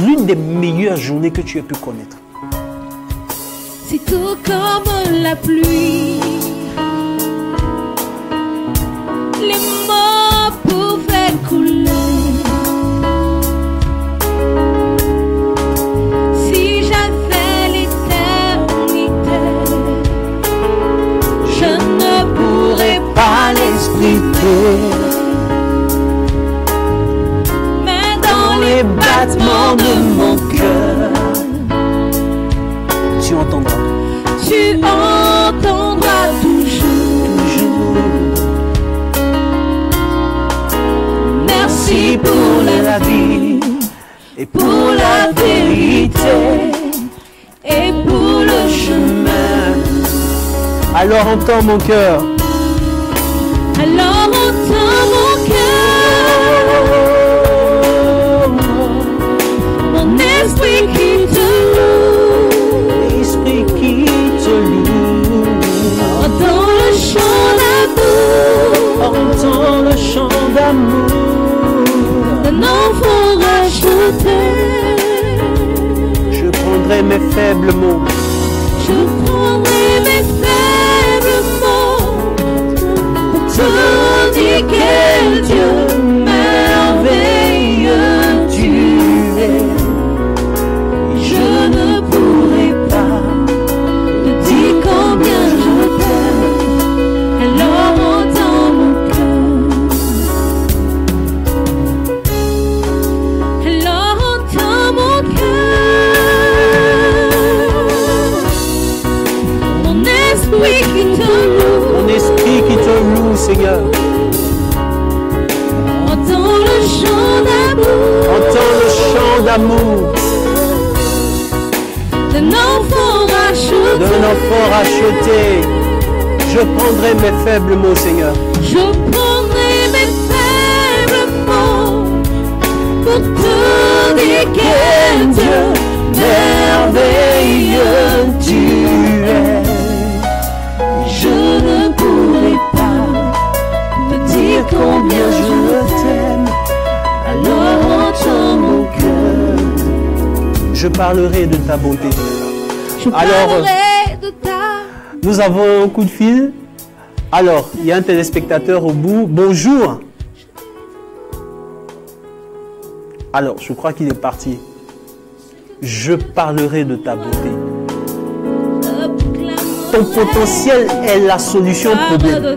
L'une des meilleures journées que tu aies pu connaître. C'est tout comme la pluie. Les mots pouvaient couler. Si j'avais l'éternité, je ne pourrais pas l'expliquer. Les battements de mon cœur, Tu entendras. tu entendras toujours. Merci pour la vie et pour la vérité et pour le chemin. Alors entends mon cœur. Alors entends mon cœur. L'esprit qui te loue, L'esprit qui te loue. entends le chant d'amour, Entends le chant d'amour. d'un enfant racheté. Je prendrai mes faibles mots. Je prendrai mes faibles mots pour te dire quel Dieu merveilleux tu es. Je ne pourrai pas te dire combien je t'aime. Alors entends mon cœur. Alors entends mon cœur. Mon esprit qui te loue. Mon esprit qui te loue, Seigneur. Entends le chant d'amour. Entends le chant d'amour D'un enfant racheté. d'un enfant racheté. Je prendrai mes faibles mots, Seigneur. Je prendrai mes faibles mots pour te dire quel Dieu merveilleux tu es. Je ne pourrai pas te dire combien je t'aime. Alors entends mon cœur. Je parlerai de ta bonté. Je parlerai de ta... Nous avons un coup de fil. Alors, il y a un téléspectateur au bout. Bonjour. Alors, je crois qu'il est parti. Je parlerai de ta beauté. Ton potentiel est la solution au problème.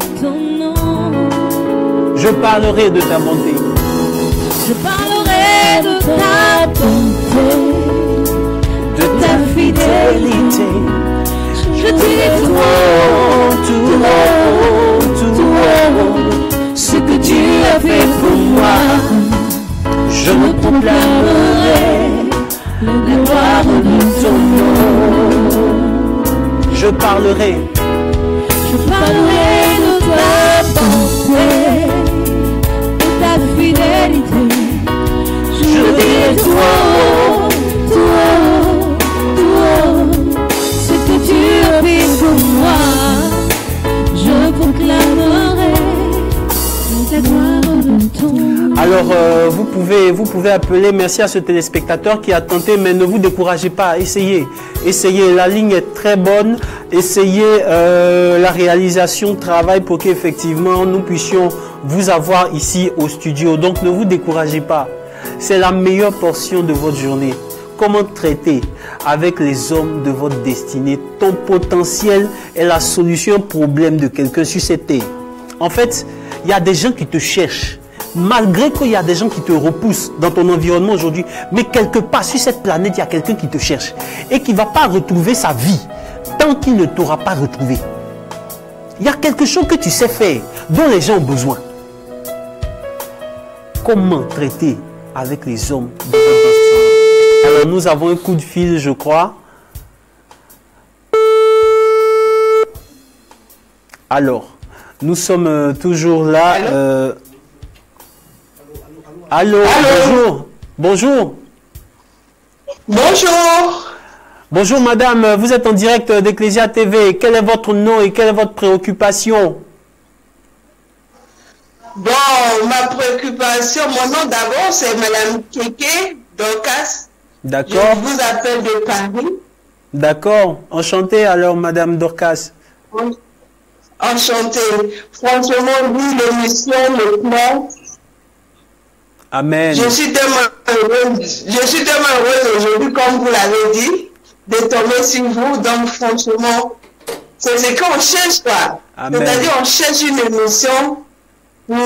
Je parlerai de ta bonté. Je parlerai de ta bonté, De ta fidélité. je dirai tout haut, ce que tu as fait pour moi. Je me proclamerai la gloire de ton nom. Je parlerai. Je parlerai de ta bonté, de ta fidélité. Je dirai tout haut, tout haut, tout haut, ce que tu as fait pour moi. Je proclamerai la gloire de ton nom. Alors, vous pouvez appeler. Merci à ce téléspectateur qui a tenté, mais ne vous découragez pas. Essayez. Essayez. La ligne est très bonne. Essayez. La réalisation travaille pour qu'effectivement nous puissions vous avoir ici au studio. Donc, ne vous découragez pas. C'est la meilleure portion de votre journée. Comment traiter avec les hommes de votre destinée? Ton potentiel est la solution au problème de quelqu'un sur cette terre. En fait, il y a des gens qui te cherchent. Malgré qu'il y a des gens qui te repoussent dans ton environnement aujourd'hui, mais quelque part sur cette planète, il y a quelqu'un qui te cherche et qui ne va pas retrouver sa vie tant qu'il ne t'aura pas retrouvé. Il y a quelque chose que tu sais faire, dont les gens ont besoin. Comment traiter avec les hommes de votre destinée? Alors nous avons un coup de fil, je crois. Alors, nous sommes toujours là. Allô, bonjour. Bonjour. Bonjour. Bonjour madame, vous êtes en direct d'Ecclesia TV. Quel est votre nom et quelle est votre préoccupation? Bon, ma préoccupation, mon nom d'abord c'est Madame Kéké Dorcas. D'accord. Je vous appelle de Paris. D'accord. Enchanté alors madame Dorcas. Enchantée. Franchement, vous, l'émission, le plan. Amen. Je suis tellement heureuse aujourd'hui, comme vous l'avez dit, de tomber sur vous. Donc, franchement, c'est ce qu'on cherche, quoi. C'est-à-dire, on cherche une émission pour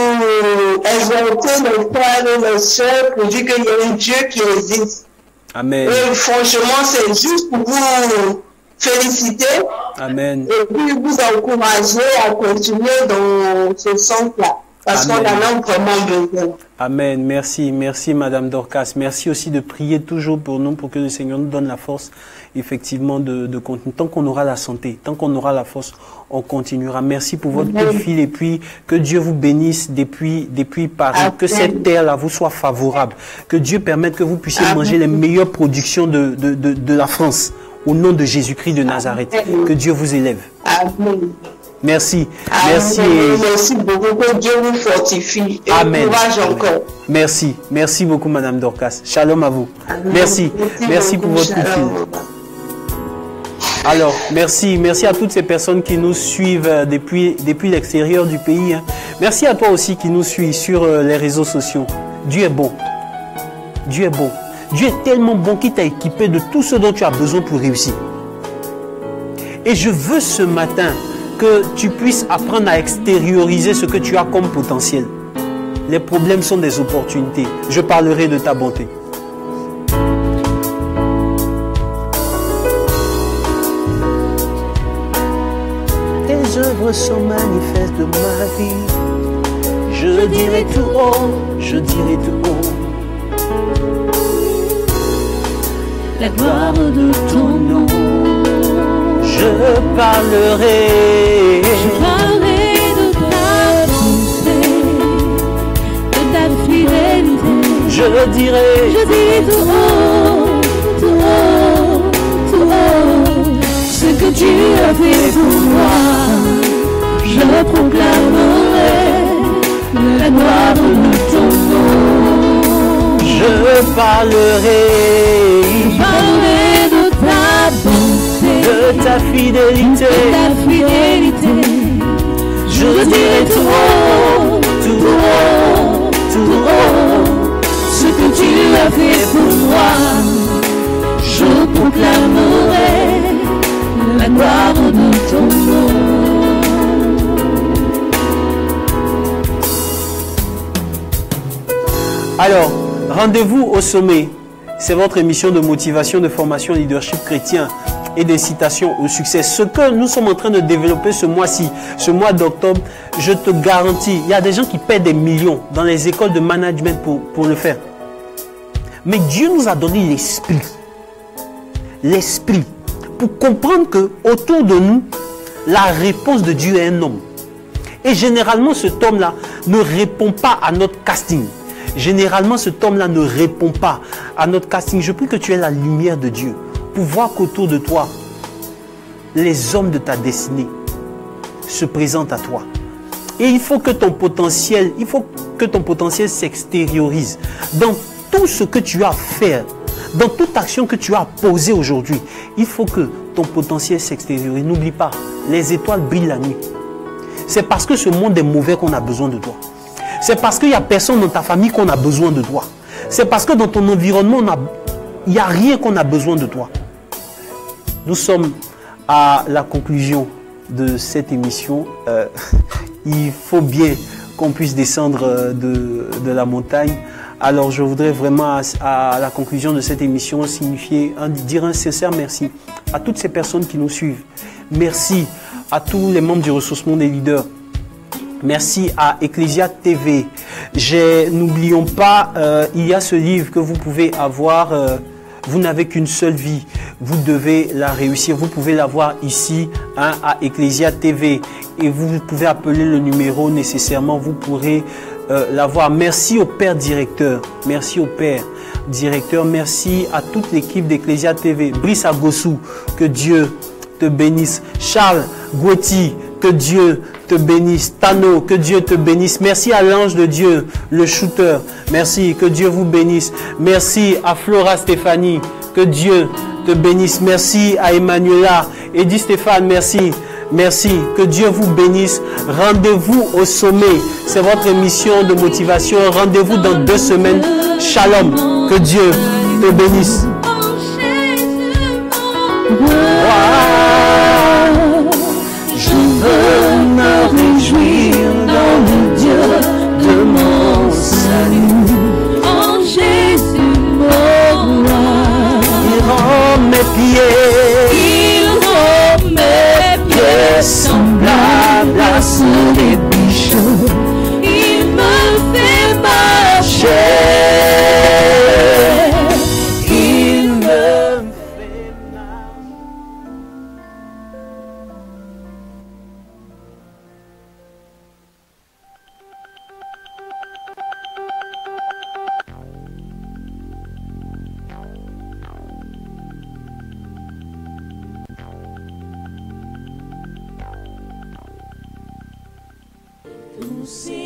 exalter nos frères et nos sœurs, pour dire qu'il y a un Dieu qui existe. Amen. Et franchement, c'est juste pour vous féliciter. Amen. Et puis vous encourager à continuer dans ce sens-là. Parce qu'on en a vraiment besoin. Amen. Merci. Merci, Madame Dorcas. Merci aussi de prier toujours pour nous, pour que le Seigneur nous donne la force, effectivement, de continuer. Tant qu'on aura la santé, tant qu'on aura la force, on continuera. Merci pour votre coup de fil et puis que Dieu vous bénisse depuis Paris. Amen. Que cette terre-là vous soit favorable. Que Dieu permette que vous puissiez manger les meilleures productions de la France. Au nom de Jésus-Christ de Nazareth. Amen. Que Dieu vous élève. Amen. Merci. Amen. Merci. Merci beaucoup. Que Dieu vous fortifie. Et Amen. Courage encore. Merci. Merci beaucoup, Madame Dorcas. Shalom à vous. Amen. Merci. Merci pour votre coup de fil. Alors, merci. Merci à toutes ces personnes qui nous suivent depuis l'extérieur du pays. Merci à toi aussi qui nous suis sur les réseaux sociaux. Dieu est bon. Dieu est bon. Dieu est tellement bon qu'il t'a équipé de tout ce dont tu as besoin pour réussir. Et je veux ce matin que tu puisses apprendre à extérioriser ce que tu as comme potentiel. Les problèmes sont des opportunités. Je parlerai de ta bonté. Tes œuvres sont manifestes de ma vie. Je dirai tout haut, je dirai tout haut. La gloire de ton nom. Je parlerai de ta bonté, de ta fidélité. Je dirai tout haut, tout haut, tout haut, ce que tu as fait pour moi. Je proclamerai la gloire de ton nom. Je parlerai ta fidélité. Je le dirai tout haut, tout haut, tout haut. Ce que tu as fait pour moi, je proclamerai la gloire de ton nom. Alors, rendez-vous au sommet. C'est votre émission de motivation, de formation, leadership chrétien et d'incitation au succès. Ce que nous sommes en train de développer ce mois-ci, ce mois d'octobre, je te garantis, il y a des gens qui paient des millions dans les écoles de management pour le faire. Mais Dieu nous a donné l'esprit. L'esprit. Pour comprendre que autour de nous, la réponse de Dieu est un homme. Et généralement, cet homme-là ne répond pas à notre casting. Généralement, cet homme-là ne répond pas à notre casting. Je prie que tu aies la lumière de Dieu pour voir qu'autour de toi, les hommes de ta destinée se présentent à toi. Et il faut que ton potentiel, s'extériorise dans tout ce que tu as à faire, dans toute action que tu as posée aujourd'hui. Il faut que ton potentiel s'extériorise. N'oublie pas, les étoiles brillent la nuit. C'est parce que ce monde est mauvais qu'on a besoin de toi. C'est parce qu'il n'y a personne dans ta famille qu'on a besoin de toi. C'est parce que dans ton environnement, il n'y a rien qu'on a besoin de toi. Nous sommes à la conclusion de cette émission. Il faut bien qu'on puisse descendre de la montagne. Alors je voudrais vraiment à la conclusion de cette émission dire un sincère merci à toutes ces personnes qui nous suivent. Merci à tous les membres du ressourcement des leaders. Merci à Ecclesia TV. N'oublions pas, il y a ce livre que vous pouvez avoir. Vous n'avez qu'une seule vie. Vous devez la réussir. Vous pouvez l'avoir ici à Ecclesia TV. Et vous pouvez appeler le numéro nécessairement. Vous pourrez l'avoir. Merci au Père Directeur. Merci au Père Directeur. Merci à toute l'équipe d'Ecclesia TV. Brice Agossou, que Dieu te bénisse. Charles Gouetti, que Dieu te bénisse. Tano, que Dieu te bénisse. Merci à l'ange de Dieu, le shooter. Merci, que Dieu vous bénisse. Merci à Flora Stéphanie, que Dieu te bénisse. Merci à Emmanuela. Edith Stéphane, merci. Merci, que Dieu vous bénisse. Rendez-vous au sommet. C'est votre émission de motivation. Rendez-vous dans 2 semaines. Shalom, que Dieu te bénisse. Je veux me réjouir dans le Dieu de mon salut. En Jésus mon roi. Il rend mes pieds Semblable à ceux des bijoux. Il me fait marcher. Il me fait Tous ces